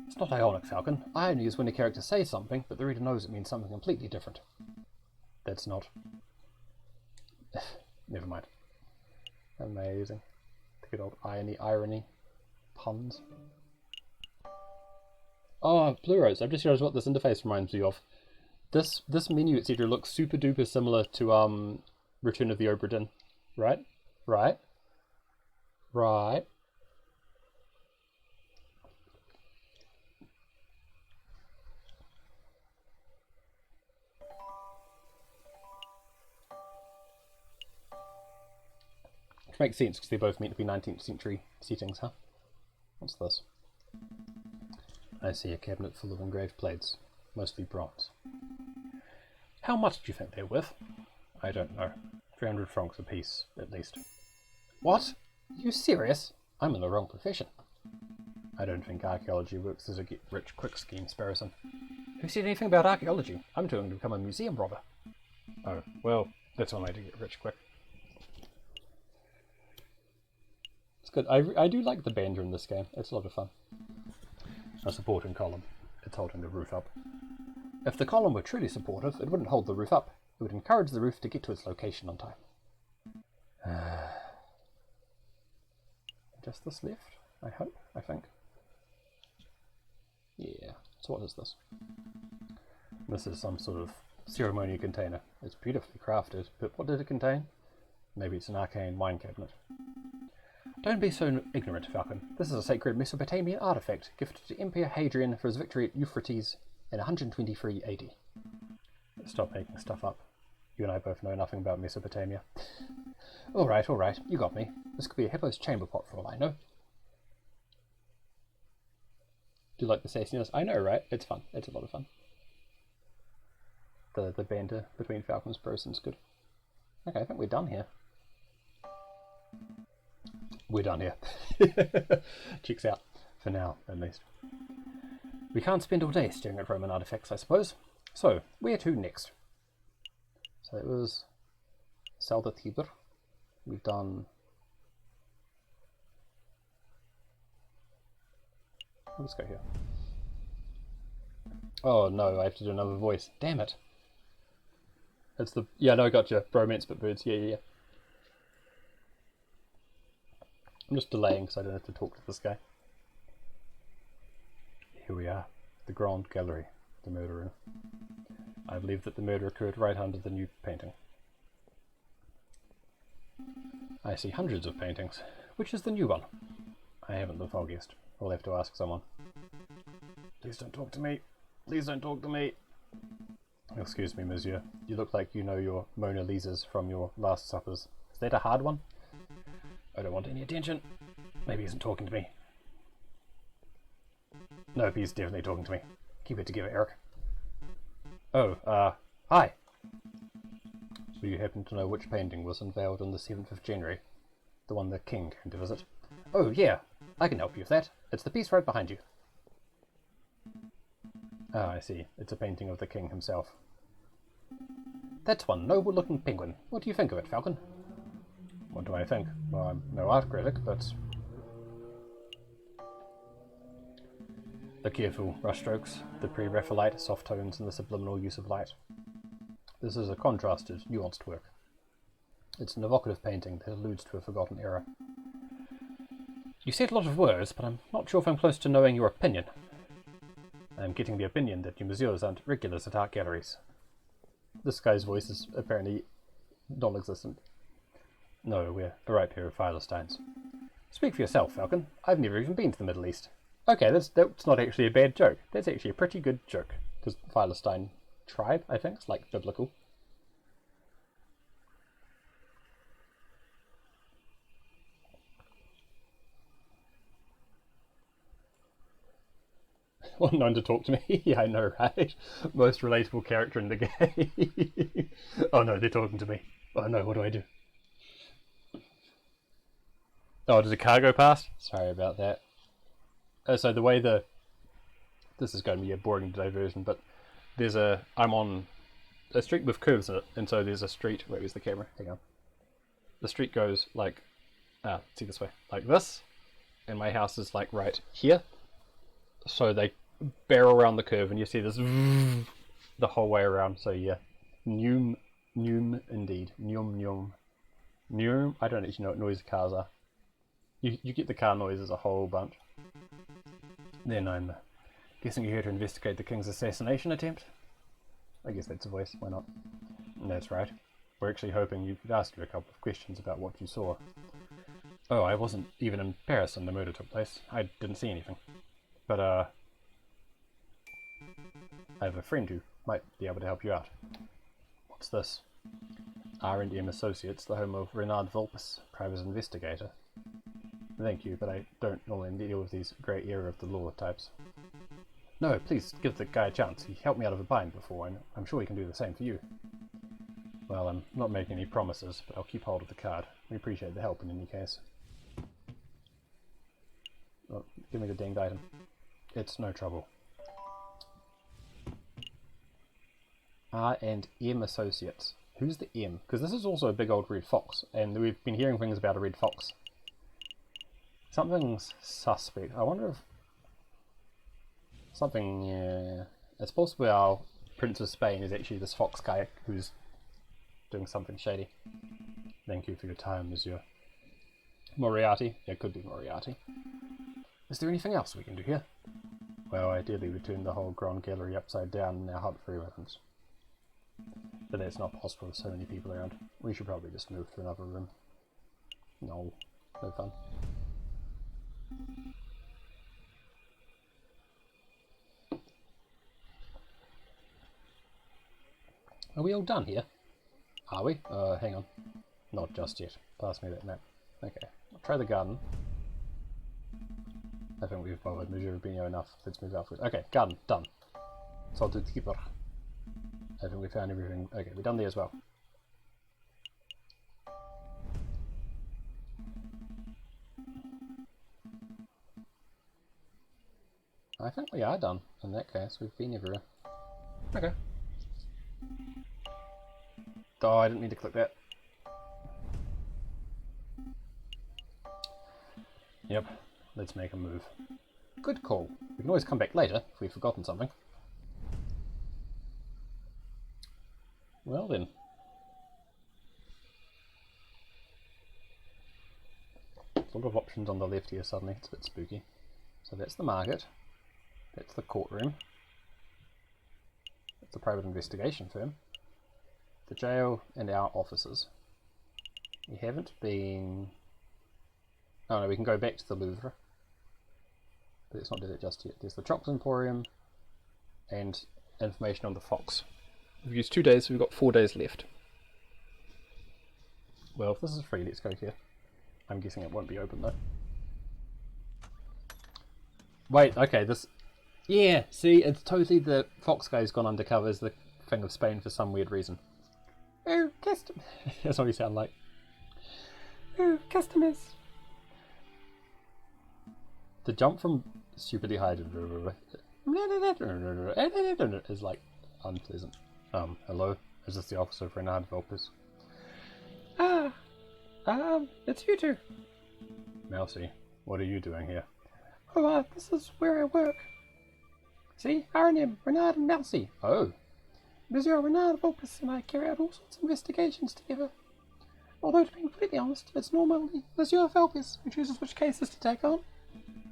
S1: It's not Ionic, Falcon. Irony is when a character says something, but the reader knows it means something completely different. That's not... Never mind. Amazing. The good old irony, puns. Oh, Pluros. I've just realized what this interface reminds me of. This menu, etc., looks super duper similar to Return of the Obra Dinn. Right? Right? Right. Which makes sense because they're both meant to be 19th century settings, huh? What's this? I see a cabinet full of engraved plates, mostly bronze. How much do you think they're worth? I don't know. 300 francs apiece, at least. What? Are you serious? I'm in the wrong profession. I don't think archaeology works as a get-rich-quick scheme, Sparrowson. Who said anything about archaeology? I'm going to become a museum robber. Oh, well, that's one way to get rich quick. It's good. I do like the banjo in this game. It's a lot of fun. A supporting column. It's holding the roof up. If the column were truly supportive, it wouldn't hold the roof up. It would encourage the roof to get to its location on time. Just this left, I hope, I think. Yeah, so what is this? This is some sort of ceremony container. It's beautifully crafted, but what did it contain? Maybe it's an arcane wine cabinet. Don't be so ignorant, Falcon. This is a sacred Mesopotamian artifact gifted to Emperor Hadrian for his victory at Euphrates in 123 AD. Stop making stuff up. You and I both know nothing about Mesopotamia. All right, you got me. This could be a hippo's chamber pot for all I know. Do you like the sassiness? I know, right? It's fun. It's a lot of fun. The banter between Falcon and Sparrowson's good. Okay, I think we're done here. We're done here. Checks out. For now, at least. We can't spend all day staring at Roman artifacts, I suppose. So, where to next? So it was Salda Tiber. We've done... Let's go here. Oh no, I have to do another voice. Damn it. It's the... Yeah, no, I gotcha. Bromance but birds. Yeah. I'm just delaying because I don't have to talk to this guy. Here we are. The Grand Gallery. The murder room. I believe that the murder occurred right under the new painting. I see hundreds of paintings. Which is the new one? I haven't the foggiest. I'll have to ask someone. Please don't talk to me. Please don't talk to me. Excuse me, monsieur. You look like you know your Mona Lisas from your Last Suppers. Is that a hard one? I don't want any attention. Maybe he isn't talking to me. No, he's definitely talking to me. Keep it together, Eric. Oh, hi. Do you happen to know which painting was unveiled on the 7th of January? The one the king came to visit? Oh, yeah. I can help you with that. It's the piece right behind you. Ah, I see. It's a painting of the king himself. That's one noble-looking penguin. What do you think of it, Falcon? What do I think? Well, I'm no art critic, but... The careful brushstrokes, the pre-Raphaelite soft tones, and the subliminal use of light. This is a contrasted, nuanced work. It's an evocative painting that alludes to a forgotten era. You said a lot of words, but I'm not sure if I'm close to knowing your opinion. I'm getting the opinion that you messieurs aren't regulars at art galleries. This guy's voice is apparently non-existent. No, we're a right pair of Philistines. Speak for yourself, Falcon. I've never even been to the Middle East. Okay, that's not actually a bad joke. That's actually a pretty good joke. Because Philistine tribe, I think, it's like biblical. Want no one to talk to me? Yeah, I know, right? Most relatable character in the game. Oh no, they're talking to me. Oh no, what do I do? Oh, did a car go past? Sorry about that. So the way this is going to be a boring diversion, but I'm on a street with curves in it, and so there's a street. Wait, where's the camera? Hang on. The street goes like, see this way, like this, and my house is like right here. So they barrel around the curve, and you see this the whole way around. So yeah, noom, indeed, noom. I don't actually know what noise cars are. You get the car noises a whole bunch. Then I'm guessing you're here to investigate the king's assassination attempt. I guess that's a voice. Why not? That's right. We're actually hoping you could ask you a couple of questions about what you saw. Oh, I wasn't even in Paris when the murder took place. I didn't see anything. But, I have a friend who might be able to help you out. What's this? R&M Associates, the home of Renard Vulpes, private investigator. Thank you, but I don't normally deal with these grey area of the law types. No, please give the guy a chance. He helped me out of a bind before, and I'm sure he can do the same for you. Well, I'm not making any promises, but I'll keep hold of the card. We appreciate the help in any case. Oh, give me the dinged item. It's no trouble. R&M Associates. Who's the M? Because this is also a big old red fox, and we've been hearing things about a red fox. Something's suspect. I wonder if something. Yeah, it's possible our Prince of Spain is actually this fox guy who's doing something shady. Thank you for your time, Monsieur. Moriarty. It could be Moriarty. Is there anything else we can do here? Well, ideally we turn the whole Grand Gallery upside down in our hunt for weapons. But that's not possible with so many people around. We should probably just move to another room. No fun. Are we all done here? Are we? Hang on. Not just yet. Pass me that map. Okay. I'll try the garden. I think we've bothered Monsieur Rubino enough. Let's move outwards. Okay, garden. Done. Salted keeper. I think we found everything. Okay, we're done there as well. I think we are done. In that case, we've been everywhere. Okay. Oh, I didn't mean to click that. Yep, let's make a move. Good call. We can always come back later if we've forgotten something. Well then. A lot of options on the left here suddenly. It's a bit spooky. So that's the market. That's the courtroom. That's the private investigation firm. The jail and our offices. We haven't been... Oh no, we can go back to the Louvre. But let's not do that just yet. There's the Chocolate Emporium and information on the fox. We've used 2 days, so we've got 4 days left. Well, if this is free, let's go here. I'm guessing it won't be open though. Wait, okay, this... Yeah, see, it's totally the fox guy's gone undercover as the King of Spain for some weird reason. Oh, customers. That's what you sound like. Oh, customers. The jump from stupidly high to is like unpleasant. Hello? Is this the officer of Renard Vulpes? It's you two. Mousy, what are you doing here? Oh, this is where I work. See, R&M, Renard and Mousy. Oh. Monsieur Renard Vulpes and I carry out all sorts of investigations together. Although, to be completely honest, it's normally Monsieur Vulpes who chooses which cases to take on.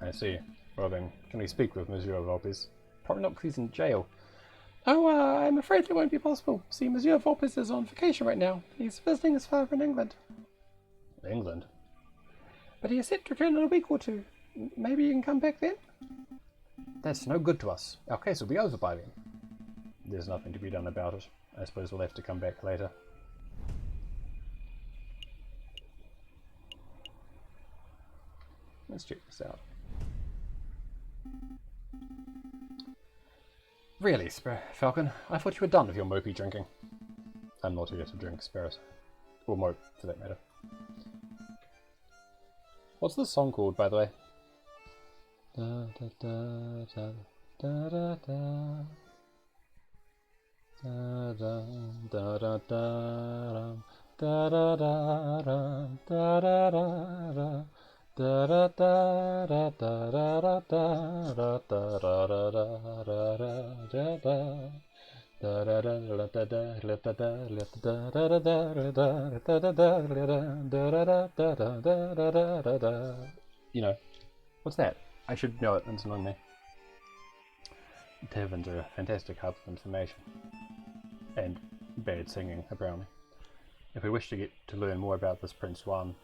S1: I see. Well then, can we speak with Monsieur Vulpes? Probably not because he's in jail. Oh, I'm afraid it won't be possible. See, Monsieur Vulpes is on vacation right now. He's visiting his father in England. England? But he is set to return in a week or two. Maybe you can come back then? That's no good to us. Our case will be over by then. There's nothing to be done about it. I suppose we'll have to come back later. Let's check this out. Really, Falcon? I thought you were done with your mopey drinking. I'm not here to drink, Sparrows. Or mope, for that matter. What's this song called, by the way? Da, da, da, da, da, da, da. Da, da, da, da, da, da, da, da, da, da, da, da. Da da da da da da da da da da da. You know, what's that? I should know it. It's annoying me. Taverns are a fantastic hub of information and bad singing, apparently. If we wish to get to learn more about this Prince Juan,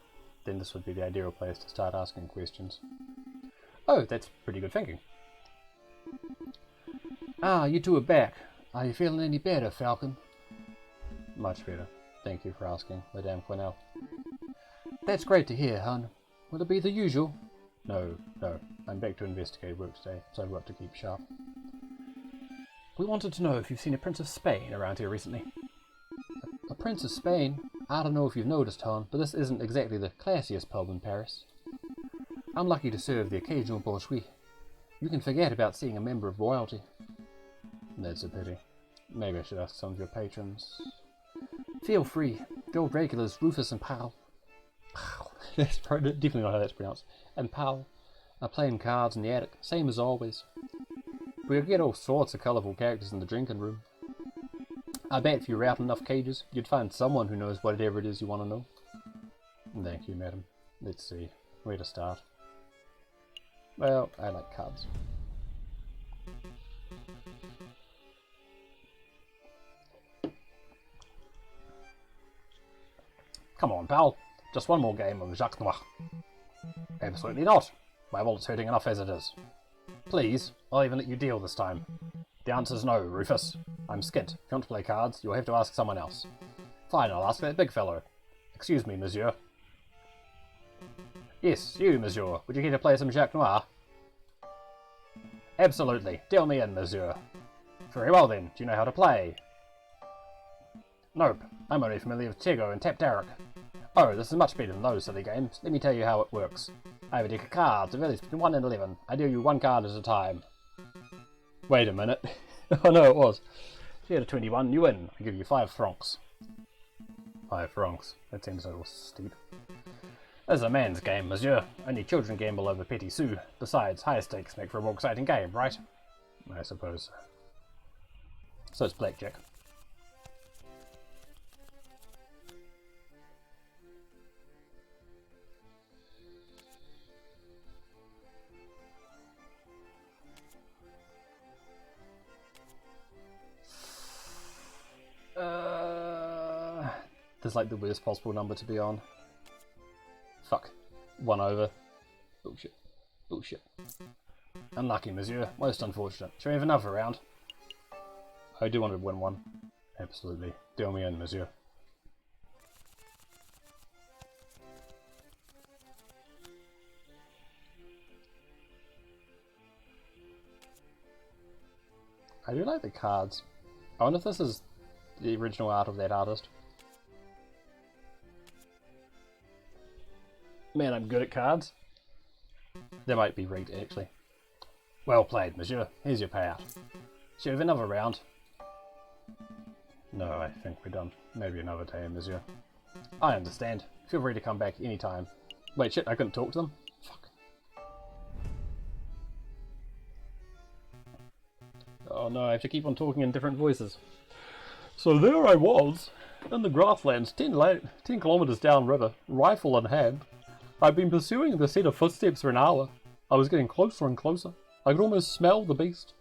S1: then this would be the ideal place to start asking questions. Oh, that's pretty good thinking. Ah, you two are back. Are you feeling any better, Falcon? Much better. Thank you for asking, Madame Cornell. That's great to hear, hon. Will it be the usual? No. I'm back to investigate work today, so I've got to keep sharp. We wanted to know if you've seen a Prince of Spain around here recently. A Prince of Spain? I don't know if you've noticed, hon, but this isn't exactly the classiest pub in Paris. I'm lucky to serve the occasional bourgeois. You can forget about seeing a member of royalty. That's a pity. Maybe I should ask some of your patrons. Feel free. The old regulars, Rufus and Powell. That's definitely not how that's pronounced. And Powell are playing cards in the attic, same as always. We could get all sorts of colourful characters in the drinking room. I bet if you route enough cages, you'd find someone who knows whatever it is you want to know. Thank you, madam. Let's see. Where to start? Well, I like cards. Come on, pal. Just one more game of Jacques Noir. Absolutely not. My wallet's hurting enough as it is. Please, I'll even let you deal this time. The answer's no, Rufus. I'm skint. If you want to play cards, you'll have to ask someone else. Fine, I'll ask that big fellow. Excuse me, monsieur. Yes, you, monsieur. Would you care to play some Jacques Noir? Absolutely. Deal me in, monsieur. Very well then. Do you know how to play? Nope. I'm only familiar with Tego and Tap Derek. Oh, this is much better than those silly games. Let me tell you how it works. I have a deck of cards, a values between 1 and 11. I deal you one card at a time. Wait a minute. Oh no, it was. If you had a 21, you win. I give you 5 francs. 5 francs. That seems a little steep. This is a man's game, monsieur. Only children gamble over petty sous. Besides, higher stakes make for a more exciting game, right? I suppose so. So it's blackjack. There's like the worst possible number to be on. Fuck. 1 over. Bullshit. Bullshit. Unlucky, monsieur. Most unfortunate. Shall we have another round? I do want to win one. Absolutely. Deal me in, monsieur. I do like the cards. I wonder if this is the original art of that artist. Man, I'm good at cards. They might be rigged, actually. Well played, monsieur. Here's your payout. Shall we have another round? No, I think we're done. Maybe another day, monsieur. I understand. Feel free to come back anytime. Wait, shit, I couldn't talk to them? Fuck. Oh no, I have to keep on talking in different voices. So there I was, in the grasslands 10 kilometers downriver, rifle in hand. I'd been pursuing the set of footsteps for an hour. I was getting closer and closer. I could almost smell the beast.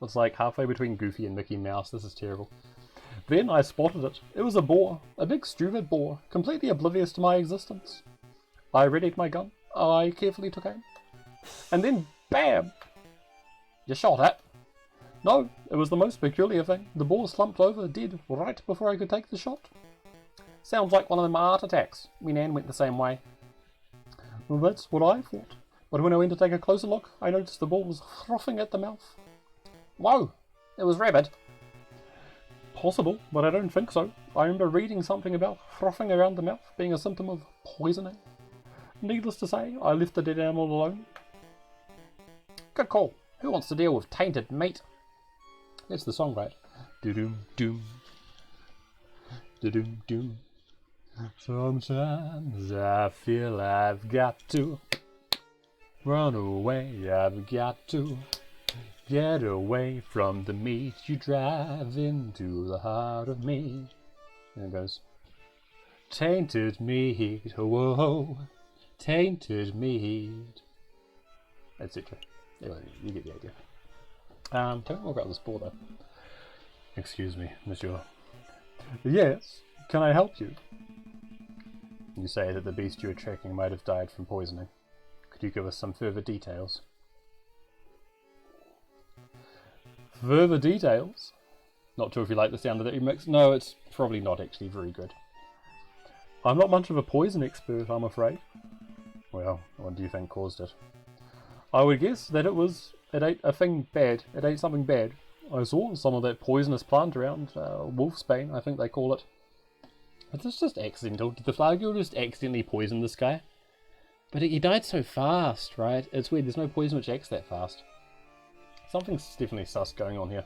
S1: It's like halfway between Goofy and Mickey Mouse. This is terrible. Then I spotted it. It was a boar. A big stupid boar, completely oblivious to my existence. I readied my gun. I carefully took aim. And then, BAM! You shot at? No, it was the most peculiar thing. The boar slumped over, dead, right before I could take the shot. Sounds like one of them art attacks. Me Nan went the same way. Well, that's what I thought. But when I went to take a closer look, I noticed the boar was frothing at the mouth. Whoa!
S2: It was rabid.
S1: Possible, but I don't think so. I remember reading something about frothing around the mouth being a symptom of poisoning. Needless to say, I left the dead animal alone.
S2: Good call. Who wants to deal with tainted meat?
S1: That's the song, right? Do-doom doom. Do-doom doom. Sometimes I feel I've got to run away, I've got to get away from the meat you drive into the heart of me. And it goes, tainted meat, whoa, tainted meat, etc. Anyway, you get the idea. Tell me more about this boar though. Excuse me, monsieur. Yes, can I help you? You say that the beast you were tracking might have died from poisoning. Could you give us some further details? Further details? Not sure if you like the sound of that remix. No, it's probably not actually very good. I'm not much of a poison expert, I'm afraid. Well, what do you think caused it? I would guess that it ate a thing bad. It ate something bad. I saw some of that poisonous plant around, wolfsbane, I think they call it. Is this just accidental? Did the Flagel just accidentally poison this guy? But he died so fast, right? It's weird, there's no poison which acts that fast. Something's definitely sus going on here.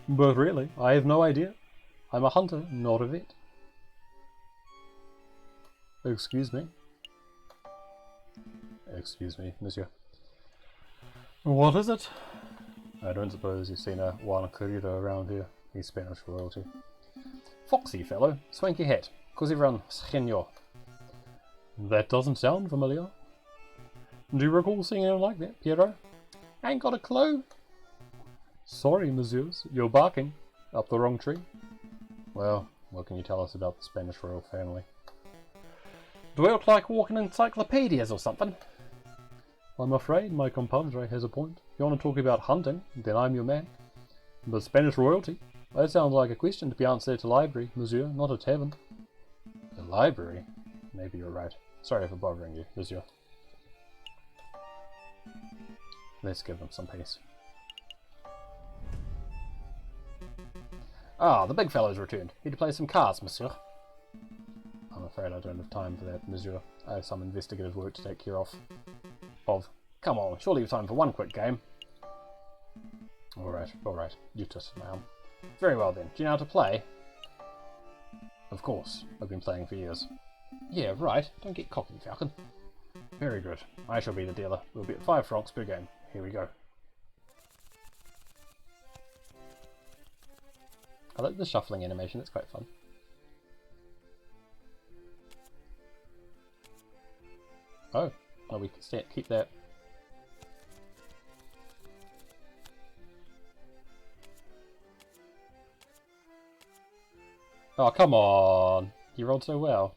S1: But really, I have no idea. I'm a hunter, not a vet. Excuse me. Excuse me, monsieur. What is it? I don't suppose you've seen a Juan Querido around here. He's Spanish royalty. Foxy fellow, swanky hat. Cause everyone, señor. That doesn't sound familiar. Do you recall seeing him like that, Piero? Ain't got a clue. Sorry, messieurs, you're barking up the wrong tree. Well, what can you tell us about the Spanish royal family?
S2: Do we look like walking encyclopedias or something?
S1: I'm afraid my compadre has a point. If you want to talk about hunting, then I'm your man. But Spanish royalty? That sounds like a question to be answered at a library, monsieur, not a tavern. A library? Maybe you're right. Sorry for bothering you, monsieur. Let's give them some peace.
S2: Ah, the big fellow's returned. Need to play some cards, monsieur.
S1: I'm afraid I don't have time for that, monsieur. I have some investigative work to take care of.
S2: Come on, surely you've time for one quick game.
S1: Alright, you just now.
S2: Very well then, do you know how to play?
S1: Of course, I've been playing for years.
S2: Yeah, right, don't get cocky, Falcon.
S1: Very good, I shall be the dealer. We'll be at 5 francs per game. Here we go.
S2: I like the shuffling animation, it's quite fun.
S1: Oh, we can keep that. Oh, come on! You rolled so well.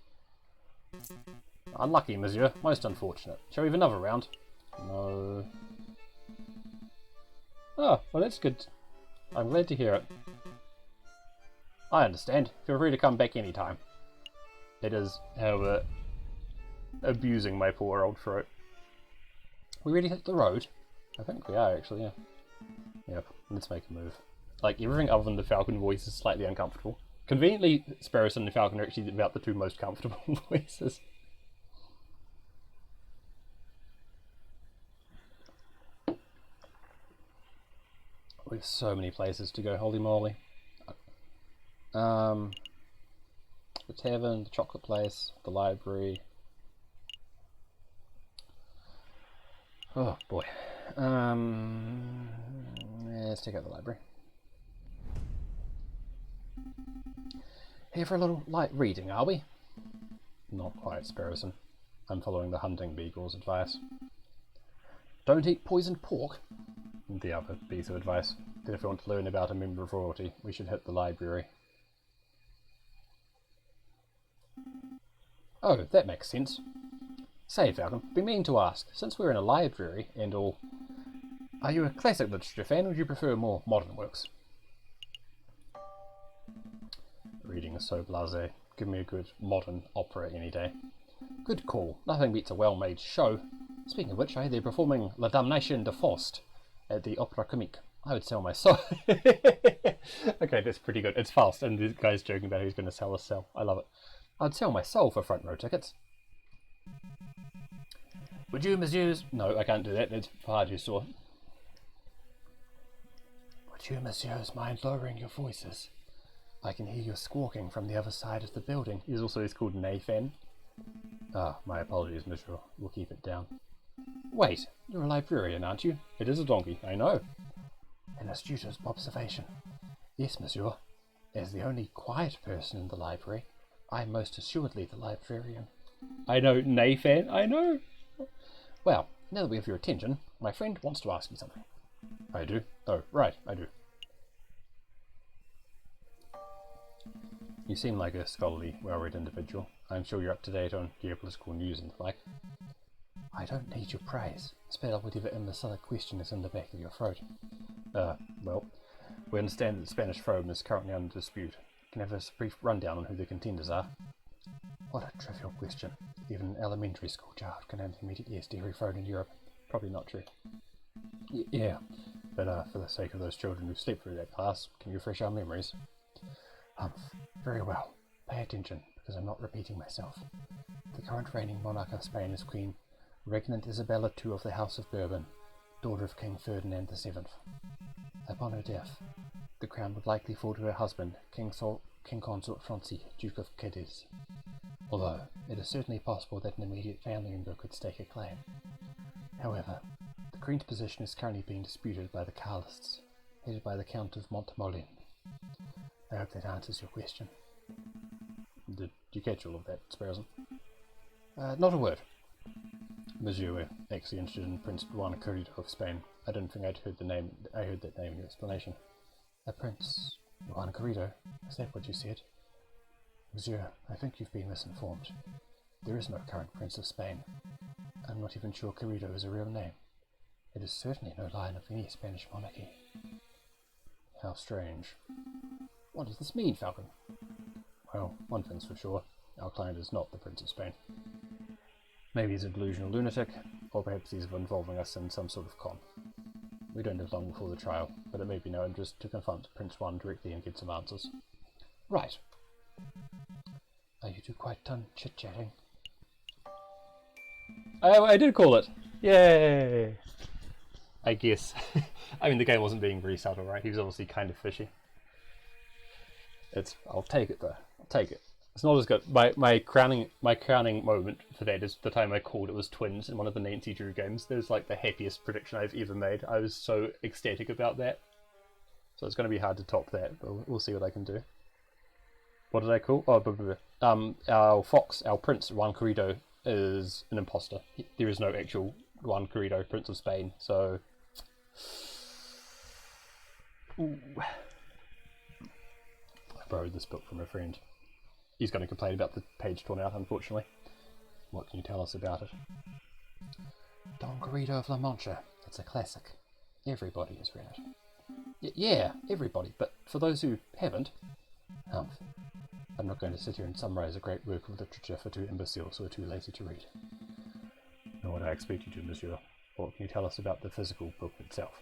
S2: Unlucky, monsieur. Most unfortunate. Shall we have another round?
S1: No. Oh, well that's good. I'm glad to hear it.
S2: I understand. Feel free to come back anytime.
S1: It is, however, abusing my poor old throat.
S2: We really hit the road?
S1: I think we are, actually, yeah. Yep, let's make a move. Like, everything other than the Falcon voice is slightly uncomfortable. Conveniently, Sparrows and the Falcon are actually about the two most comfortable voices. We have so many places to go, holy moly. The tavern, the chocolate place, the library. Oh boy. Let's take out the library.
S2: Here for a little light reading, are we?
S1: Not quite, Sparrowson. I'm following the hunting beagle's advice.
S2: Don't eat poisoned pork.
S1: The other piece of advice, that if we want to learn about a member of royalty, we should hit the library.
S2: Oh, that makes sense. Say, Falcon, been meaning to ask, since we're in a library and all, are you a classic literature fan or do you prefer more modern works?
S1: Reading is so blasé. Give me a good modern opera any day.
S2: Good call. Nothing beats a well-made show. Speaking of which, I hear they're performing La Damnation de Faust at the Opera Comique. I would sell my soul. Okay, that's pretty good. It's Faust, and this guy's joking about who's going to sell a cell. I love it. I'd sell my soul for front row tickets. Would you, messieurs? No, I can't do that. It's far too sore. Would you, messieurs, mind lowering your voices? I can hear you squawking from the other side of the building. He's called Nathan. Ah, my apologies, monsieur. We'll keep it down. Wait, you're a librarian, aren't you? It is a donkey, I know. An astute observation. Yes, monsieur. As the only quiet person in the library, I'm most assuredly the librarian. I know, Nathan, I know. Well, now that we have your attention, my friend wants to ask you something. I do? Oh, right, I do. You seem like a scholarly, well-read individual. I'm sure you're up to date on geopolitical news and the like. I don't need your praise. Spit out whatever imbecilic question is in the back of your throat. Well, we understand that the Spanish throne is currently under dispute. Can you have a brief rundown on who the contenders are? What a trivial question. Even an elementary school child can answer immediately as to every throne in Europe. Probably not true. Yeah, but for the sake of those children who slept through that class, can you refresh our memories? Very well. Pay attention, because I'm not repeating myself. The current reigning monarch of Spain is Queen Regnant Isabella II of the House of Bourbon, daughter of King Ferdinand VII. Upon her death, the crown would likely fall to her husband, King Consort Francis, Duke of Cadiz. Although, it is certainly possible that an immediate family member could stake a claim. However, the Queen's position is currently being disputed by the Carlists, headed by the Count of Montmolin. I hope that answers your question. Did you catch all of that, Sparrowson? Not a word. Monsieur, we're actually interested in Prince Juan Carrito of Spain. I didn't think I'd heard the name. I heard that name in your explanation. A Prince Juan Carrito? Is that what you said? Monsieur, I think you've been misinformed. There is no current Prince of Spain. I'm not even sure Carrito is a real name. It is certainly no line of any Spanish monarchy. How strange. What does this mean, Falcon? Well, one thing's for sure. Our client is not the Prince of Spain. Maybe he's a delusional lunatic, or perhaps he's involving us in some sort of con. We don't have long before the trial, but it may be no interest to confront Prince Juan directly and get some answers. Right. Are you two quite done chit-chatting? I did call it! Yay! I guess. I mean, the game wasn't being very subtle, right? He was obviously kind of fishy. I'll take it though. I'll take it. It's not as good. My crowning moment for that is the time I called it was twins in one of the Nancy Drew games. That was like the happiest prediction I've ever made. I was so ecstatic about that. So it's going to be hard to top that, but we'll see what I can do. What did I call? Oh, our fox, our prince Juan Carrito, is an imposter. There is no actual Juan Carrito, Prince of Spain. So, ooh. I borrowed this book from a friend. He's going to complain about the page torn out, unfortunately. What can you tell us about it? Don Carrito of La Mancha. It's a classic. Everybody has read it. Yeah, everybody, but for those who haven't, I'm not going to sit here and summarize a great work of literature for two imbeciles who are too lazy to read. Nor would I expect you to, monsieur. What can you tell us about the physical book itself?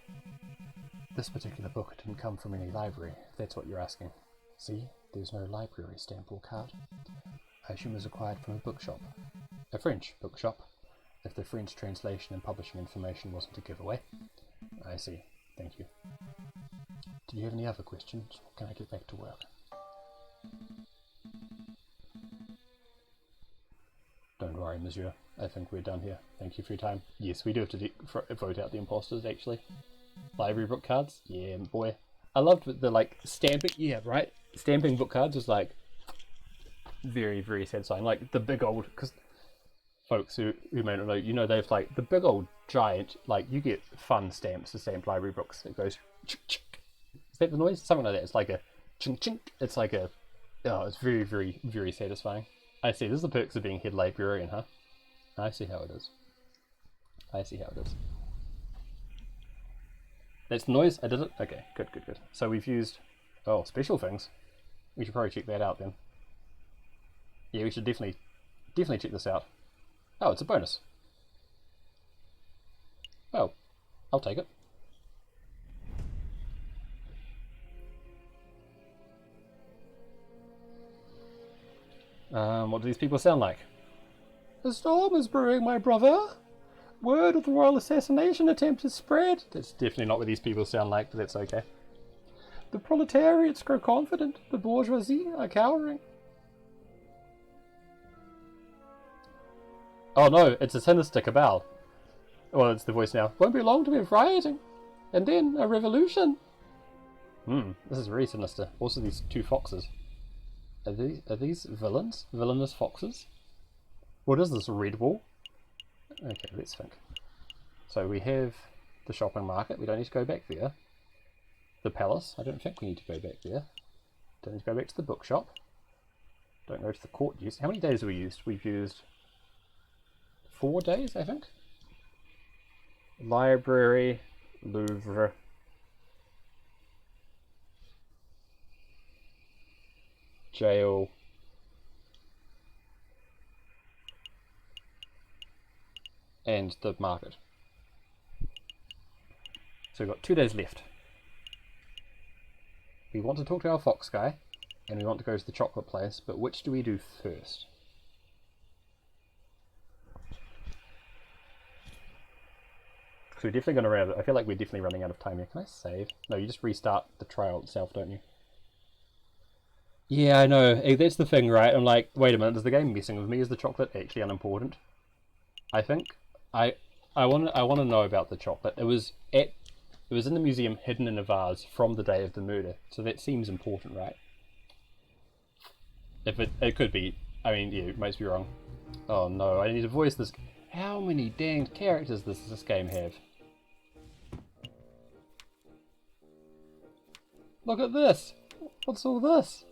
S2: This particular book didn't come from any library, if that's what you're asking. See, there's no library stamp or card. I assume it was acquired from a bookshop. A French bookshop, if the French translation and publishing information wasn't a giveaway. I see, thank you. Do you have any other questions, or can I get back to work? Don't worry, monsieur. I think we're done here. Thank you for your time. Yes, we do have to vote out the imposters, actually. Library book cards? Yeah, boy. I loved the, like, stamping. Yeah, right? Stamping book cards was, like, very, very satisfying. Like, the big old... Because folks who may not know, you know, they've, like, the big old giant... Like, you get fun stamps to stamp library books. It goes... Chink, chink. Is that the noise? Something like that. It's like a... Chink, chink. It's like a... Oh, it's very, very, very satisfying. I see. This is the perks of being head librarian, huh? I see how it is. I see how it is. That's the noise? I did it? Okay, good, good, good. So we've used... Oh, special things. We should probably check that out then. Yeah, we should definitely check this out. Oh, it's a bonus.
S1: Oh, I'll take it. What do these people sound like? A storm is brewing, my brother. Word of the royal assassination attempt is spread. That's definitely not what these people sound like, but that's okay. The proletariats grow confident. The bourgeoisie are cowering. Oh no, it's a sinister cabal. Well, it's the voice now. Won't be long to be rioting. And then a revolution. This is very sinister. Also these two foxes. Are these villains? Villainous foxes? What is this, red wall? Okay, let's think. So we have the shopping market. We don't need to go back there. The palace. I don't think we need to go back there. Don't need to go back to the bookshop. Don't go to the court use. How many days have we used? We've used 4 days, I think. Library, Louvre. Jail. And the market. So we've got 2 days left. We want to talk to our fox guy, and we want to go to the chocolate place, but which do we do first? Because we're definitely going to run out. I feel like we're definitely running out of time here. Can I save? No, you just restart the trial itself, don't you? Yeah, I know. That's the thing, right? I'm like, wait a minute, is the game messing with me? Is the chocolate actually unimportant? I think I want to know about the chocolate. It was in the museum, hidden in a vase from the day of the murder. So that seems important, right? If it could be. I mean, yeah, it might be wrong. Oh no, I need to voice this. How many danged characters does this game have? Look at this. What's all this?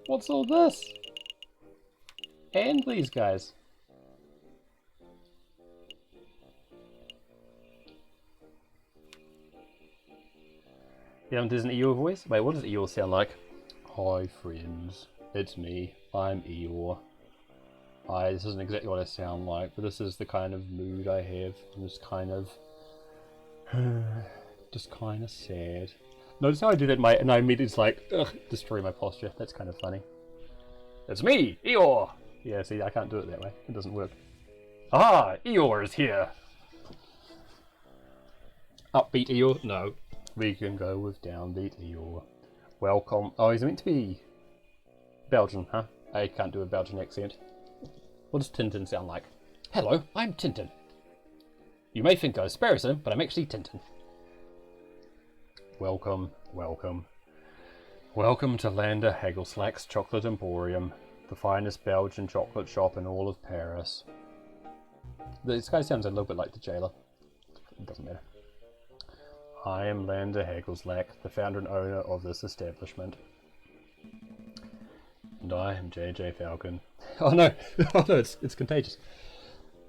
S1: What's all this? And these guys. Yeah, there's an Eeyore voice? Wait, what does Eeyore sound like? Hi friends, it's me, I'm Eeyore. This isn't exactly what I sound like, but this is the kind of mood I have. I'm just kind of... just kind of sad. Notice how I do that and I immediately just like, ugh, destroy my posture. That's kind of funny. It's me, Eeyore! Yeah, see, I can't do it that way. It doesn't work. Ah, Eeyore is here! Upbeat Eeyore? No. We can go with downbeat Eeyore. Welcome. Oh, he's meant to be Belgian, huh? I can't do a Belgian accent. What does Tintin sound like? Hello, I'm Tintin. You may think I was Sparrowson, but I'm actually Tintin. Welcome, welcome. Welcome to Lander Hagelslack's Chocolate Emporium, the finest Belgian chocolate shop in all of Paris. This guy sounds a little bit like the jailer. It doesn't matter. I am Lander Hagelslack, the founder and owner of this establishment. And I am JJ Falcon. Oh no, oh no, it's contagious.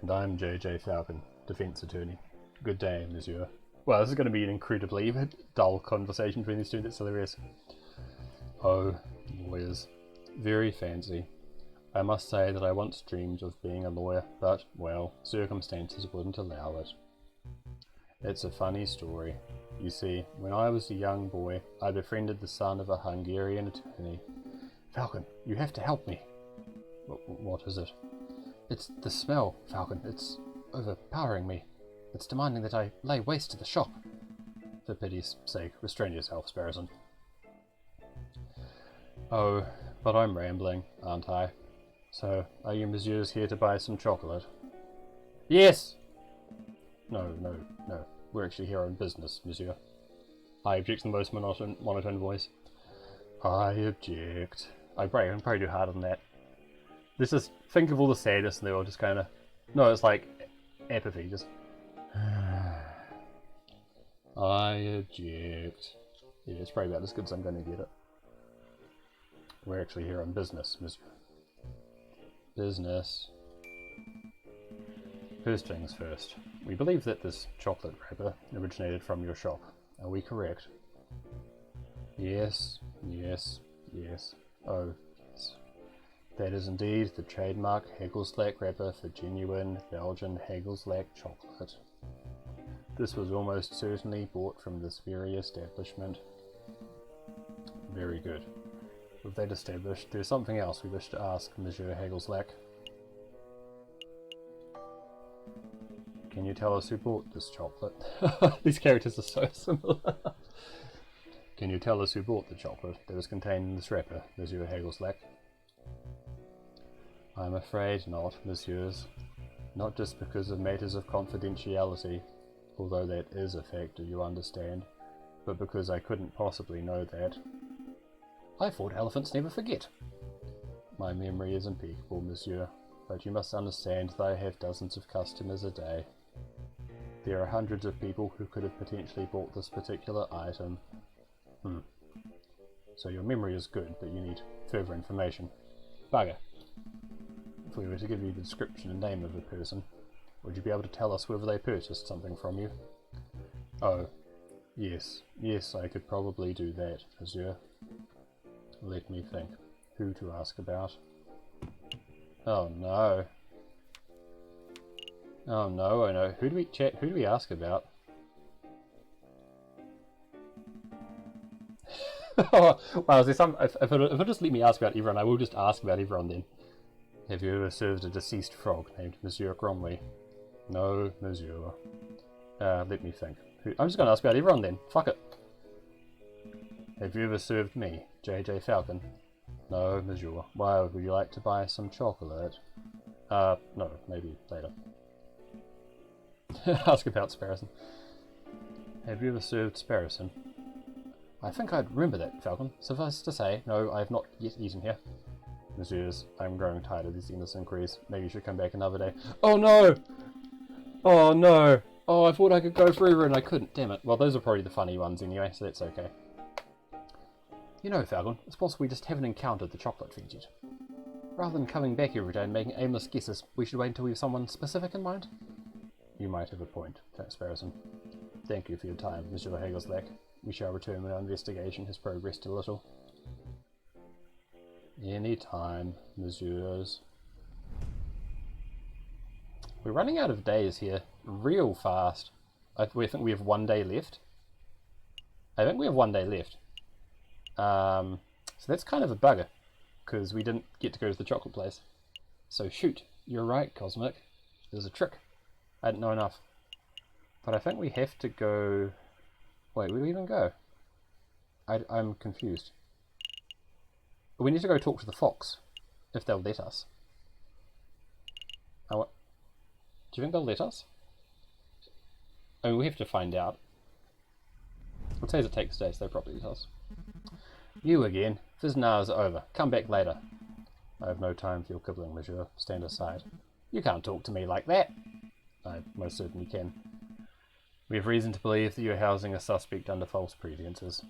S1: And I'm JJ Falcon, defense attorney. Good day, monsieur. Well, this is going to be an incredibly dull conversation between these two. That's hilarious. Oh, lawyers. Very fancy. I must say that I once dreamed of being a lawyer, but, well, circumstances wouldn't allow it. It's a funny story. You see, when I was a young boy, I befriended the son of a Hungarian attorney. Falcon, you have to help me. What is it? It's the smell, Falcon. It's overpowering me. It's demanding that I lay waste to the shop. For pity's sake, restrain yourself, Sparrowson. Oh, but I'm rambling, aren't I? So, are you messieurs here to buy some chocolate? Yes! No. We're actually here on business, monsieur. I object in the most monotone voice. I object. I can probably do harder than that. This is, think of all the sadness and they're all just kind of... No, it's like apathy, just... I object. Yeah, it's probably about as good as I'm going to get it. We're actually here on business, monsieur. Business. First things first. We believe that this chocolate wrapper originated from your shop. Are we correct? Yes. Oh, yes. That is indeed the trademark Hagelslack wrapper for genuine Belgian Hagelslack chocolate. This was almost certainly bought from this very establishment. Very good. With that established, there's something else we wish to ask Monsieur Hagelslack. Can you tell us who bought this chocolate? These characters are so similar. Can you tell us who bought the chocolate that was contained in this wrapper, Monsieur Hagelslack? I'm afraid not, messieurs. Not just because of matters of confidentiality, although that is a factor, you understand, but because I couldn't possibly know that. I thought elephants never forget. My memory is impeccable, monsieur, but you must understand that I have dozens of customers a day. There are hundreds of people who could have potentially bought this particular item. So your memory is good, but you need further information. Bugger. If we were to give you the description and name of a person, would you be able to tell us whether they purchased something from you? Oh, yes. Yes, I could probably do that, monsieur. Let me think. Who to ask about? Oh no. Oh no, I know. Who do we ask about? Wow, is there some... If it'll just let me ask about everyone, I will just ask about everyone then. Have you ever served a deceased frog named Monsieur Gromley? No, monsieur. Let me think. I'm just going to ask about everyone then. Fuck it. Have you ever served me, J.J. Falcon? No, monsieur. Why, would you like to buy some chocolate? No, maybe later. Ask about Sparrowson. Have you ever served Sparrowson? I think I'd remember that, Falcon. Suffice to say, no, I have not yet eaten here. Messieurs, I'm growing tired of these endless inquiries. Maybe you should come back another day. Oh no! Oh no! Oh, I thought I could go forever and I couldn't, damn it. Well, those are probably the funny ones anyway, so that's okay. You know, Falcon, it's possible we just haven't encountered the chocolate fiend yet. Rather than coming back every day and making aimless guesses, we should wait until we have someone specific in mind. You might have a point, Sparrowson. Thank you for your time, Monsieur Hagelslack. We shall return when our investigation has progressed a little. Any time, messieurs. We're running out of days here real fast. I think we have 1 day left. I think we have 1 day left. So that's kind of a bugger, because we didn't get to go to the chocolate place. So shoot, you're right, Cosmic. There's a trick. I didn't know enough. But I think we have to go... Wait, where do we even go? I'm confused. We need to go talk to the fox, if they'll let us. Do you think they'll let us? I mean, we have to find out. It says it takes days, they probably let us. You again. Visiting hours are over. Come back later. I have no time for your quibbling, monsieur. Stand aside. You can't talk to me like that. I most certainly can. We have reason to believe that you are housing a suspect under false pretenses.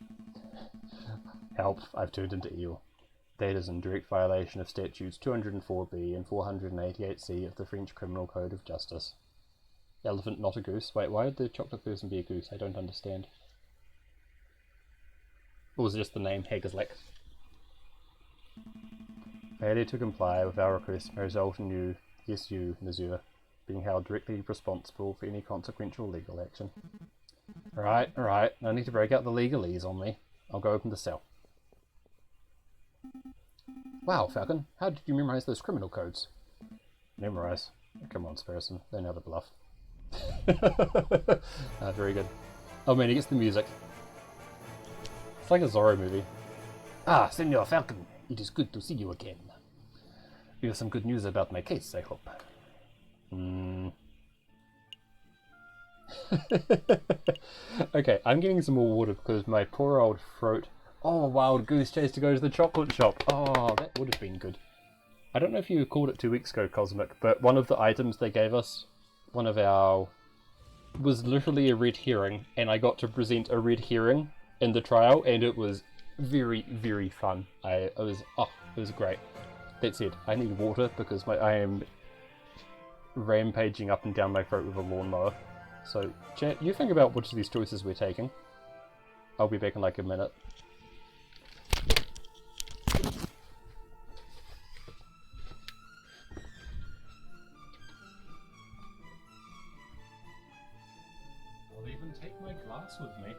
S1: Help, I've turned into eel. That is in direct violation of statutes 204b and 488c of the French Criminal Code of Justice. Elephant, not a goose. Wait, why would the chocolate person be a goose? I don't understand. Or was it just the name Hagelslack? Failure to comply with our request may result in you, yes you, monsieur, being held directly responsible for any consequential legal action. Alright, no need to break out the legalese on me. I'll go open the cell. Wow, Falcon, how did you memorize those criminal codes? Memorize? Come on, Sparrowson, they know the bluff. Very good. Oh man, he gets the music. It's like a Zorro movie. Ah, Senor Falcon, it is good to see you again. You have some good news about my case, I hope. Okay, I'm getting some more water because my poor old throat... Oh, wild goose chase to go to the chocolate shop. Oh, that would have been good. I don't know if you called it 2 weeks ago, Cosmic, but one of the items they gave us, one of our... was literally a red herring, and I got to present a red herring in the trial, and it was very, very fun. It was great. That said, I need water because I am rampaging up and down my throat with a lawnmower. So, chat, you think about which of these choices we're taking. I'll be back in like a minute. take my glass with me.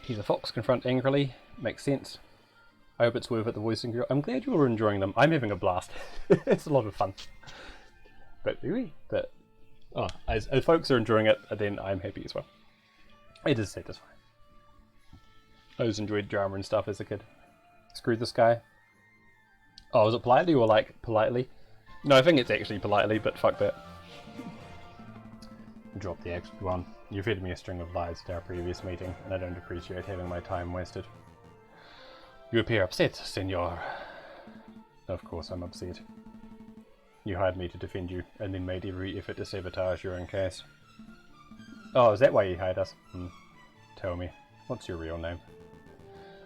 S1: He's a fox, confront angrily. Makes sense. I hope it's worth it, the voicing girl. I'm glad you're enjoying them. I'm having a blast. It's a lot of fun. But as folks are enjoying it, then I'm happy as well. It is satisfying. I always enjoyed drama and stuff as a kid. Screw this guy. Oh, was it politely or like politely? No, I think it's actually politely, but fuck that. Drop the extra one. You fed me a string of lies at our previous meeting, and I don't appreciate having my time wasted. You appear upset, senor. Of course I'm upset. You hired me to defend you, and then made every effort to sabotage your own case. Oh, is that why you hired us? Tell me, what's your real name?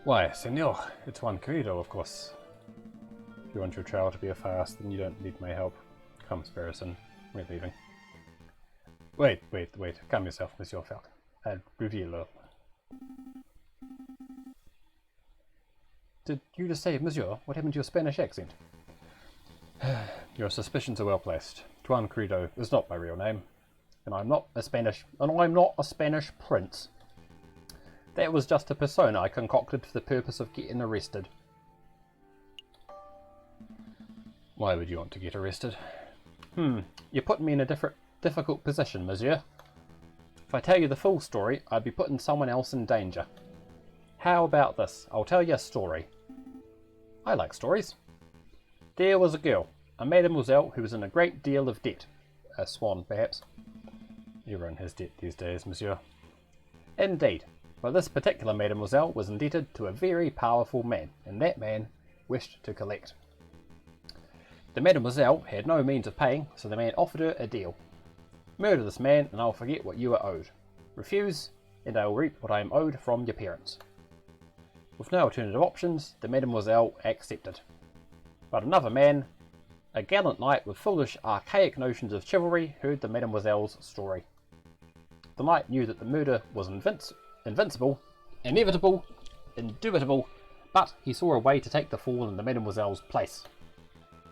S1: Why, senor, it's Juan Querido, of course. If you want your trial to be a farce, then you don't need my help. Come, Sparrison, we're leaving. Wait, calm yourself, Monsieur Falcon. I'll reveal all. Did you just say, Monsieur? What happened to your Spanish accent? Your suspicions are well placed. Juan Querido is not my real name, and I'm not a Spanish prince. That was just a persona I concocted for the purpose of getting arrested. Why would you want to get arrested? You're putting me in a difficult position, Monsieur. If I tell you the full story, I'd be putting someone else in danger. How about this? I'll tell you a story. I like stories. There was a girl, a mademoiselle, who was in a great deal of debt. A swan, perhaps. Everyone has debt these days, Monsieur. Indeed, but this particular mademoiselle was indebted to a very powerful man, and that man wished to collect. The mademoiselle had no means of paying, so the man offered her a deal. Murder this man, and I'll forget what you are owed. Refuse, and I will reap what I am owed from your parents. With no alternative options, the mademoiselle accepted. But another man, a gallant knight with foolish, archaic notions of chivalry, heard the mademoiselle's story. The knight knew that the murder was invincible, inevitable, indubitable, but he saw a way to take the fall in the mademoiselle's place.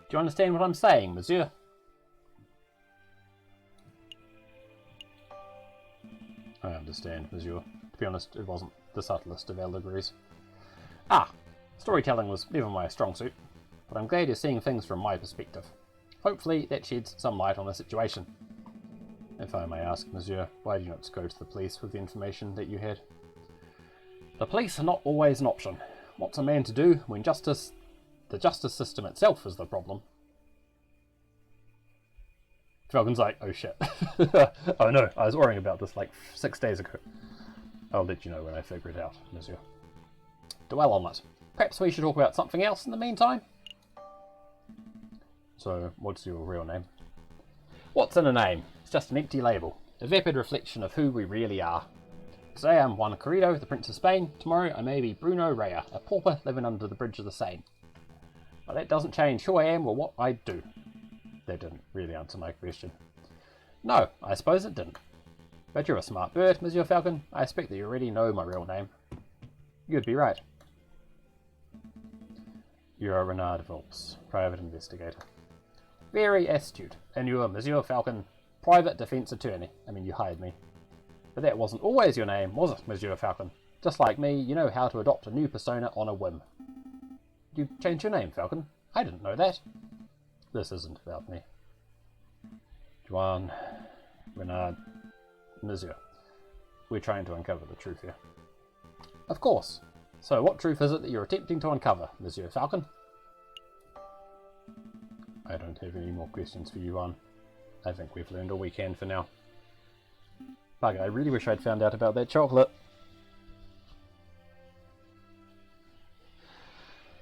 S1: Do you understand what I'm saying, Monsieur? I understand, Monsieur. To be honest, it wasn't the subtlest of allegories. Storytelling was never my strong suit, but I'm glad you're seeing things from my perspective. Hopefully that sheds some light on the situation. If I may ask, Monsieur, why did you not go to the police with the information that you had? The police are not always an option. What's a man to do when the justice system itself is the problem? Falcon's like, oh shit. Oh no, I was worrying about this like 6 days ago. I'll let you know when I figure it out, Monsieur. Dwell on it. Perhaps we should talk about something else in the meantime? So, what's your real name?
S2: What's in a name? It's just an empty label, a vapid reflection of who we really are. Today I'm Juan Corrido, the Prince of Spain. Tomorrow I may be Bruno Rea, a pauper living under the bridge of the Seine. But that doesn't change who I am or what I do.
S1: That didn't really answer my question.
S2: No, I suppose it didn't. But you're a smart bird, Monsieur Falcon. I expect that you already know my real name.
S1: You'd be right. You're Renard Volps, private investigator.
S2: Very astute. And you are Monsieur Falcon, private defense attorney. I mean, you hired me. But that wasn't always your name, was it, Monsieur Falcon? Just like me, you know how to adopt a new persona on a whim. You changed your name, Falcon. I didn't know that.
S1: This isn't about me. Juan, Renard, Monsieur. We're trying to uncover the truth here.
S2: Of course. So what truth is it that you're attempting to uncover, Monsieur Falcon?
S1: I don't have any more questions for you, Juan. I think we've learned all we can for now. Bugger, I really wish I'd found out about that chocolate.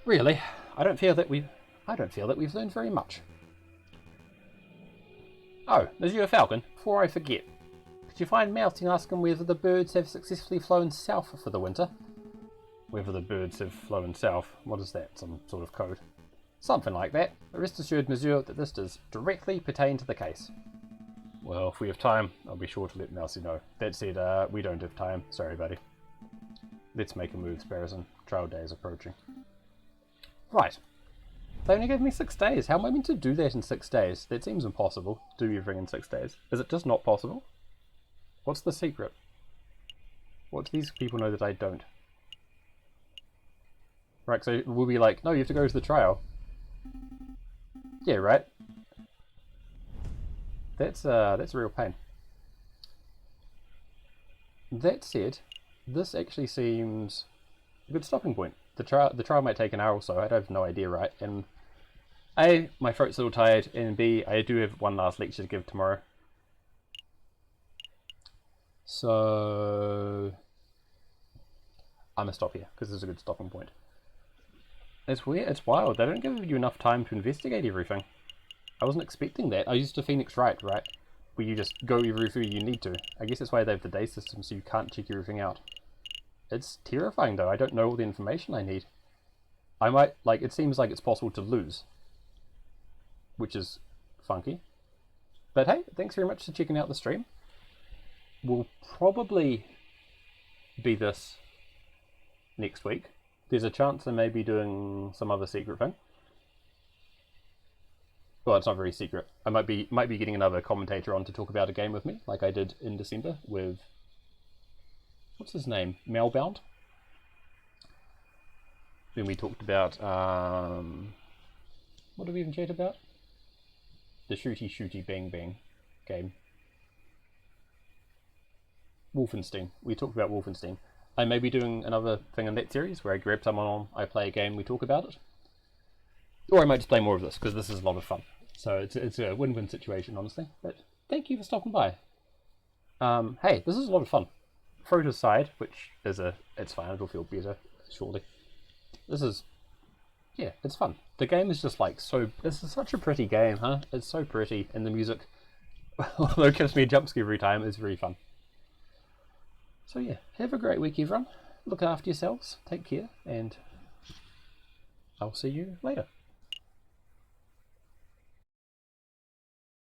S2: Really? I don't feel that we've learned very much. Oh, Monsieur Falcon, before I forget, could you find Mousy and ask him whether the birds have successfully flown south for the winter?
S1: Whether the birds have flown south? What is that? Some sort of code?
S2: Something like that. But rest assured, Monsieur, that this does directly pertain to the case.
S1: Well, if we have time, I'll be sure to let Mousy know. That said, we don't have time. Sorry, buddy. Let's make a move, Sparrowson. Trial day is approaching.
S2: Right. They only gave me 6 days. How am I meant to do that in 6 days? That seems impossible.
S1: Do everything in 6 days.
S2: Is it just not possible?
S1: What's the secret? What do these people know that I don't? Right, so we'll be like, no, you have to go to the trial.
S2: Yeah, right.
S1: That's a real pain.
S2: That said,
S1: this actually seems a good stopping point. The trial might take an hour or so. I have no idea, right? And A, my throat's a little tired, and B, I do have one last lecture to give tomorrow. So I'm gonna stop here because this is a good stopping point. It's weird. It's wild. They don't give you enough time to investigate everything. I wasn't expecting that. I used to Phoenix Wright, right? Where you just go everything you need to. I guess that's why they have the day system, so you can't check everything out. It's terrifying, though. I don't know all the information I need. I might, like, it seems like it's possible to lose. Which is funky. But hey, thanks very much for checking out the stream. We'll probably be this next week. There's a chance I may be doing some other secret thing. Well, it's not very secret. I might be getting another commentator on to talk about a game with me, like I did in December with, what's his name? Melbound. Then we talked about what did we even chat about? The shooty bang bang game. Wolfenstein. We talked about Wolfenstein. I may be doing another thing in that series where I grab someone on, I play a game, we talk about it. Or I might just play more of this, because this is a lot of fun. So it's a win-win situation, honestly. But thank you for stopping by. Hey, this is a lot of fun. Throw it aside, which is it's fine, it'll feel better, shortly. This is, yeah, it's fun. The game is just like this is such a pretty game, huh? It's so pretty, and the music, although it gives me a jump scare every time, is very fun. So yeah, have a great week, everyone. Look after yourselves, take care, and I'll see you later.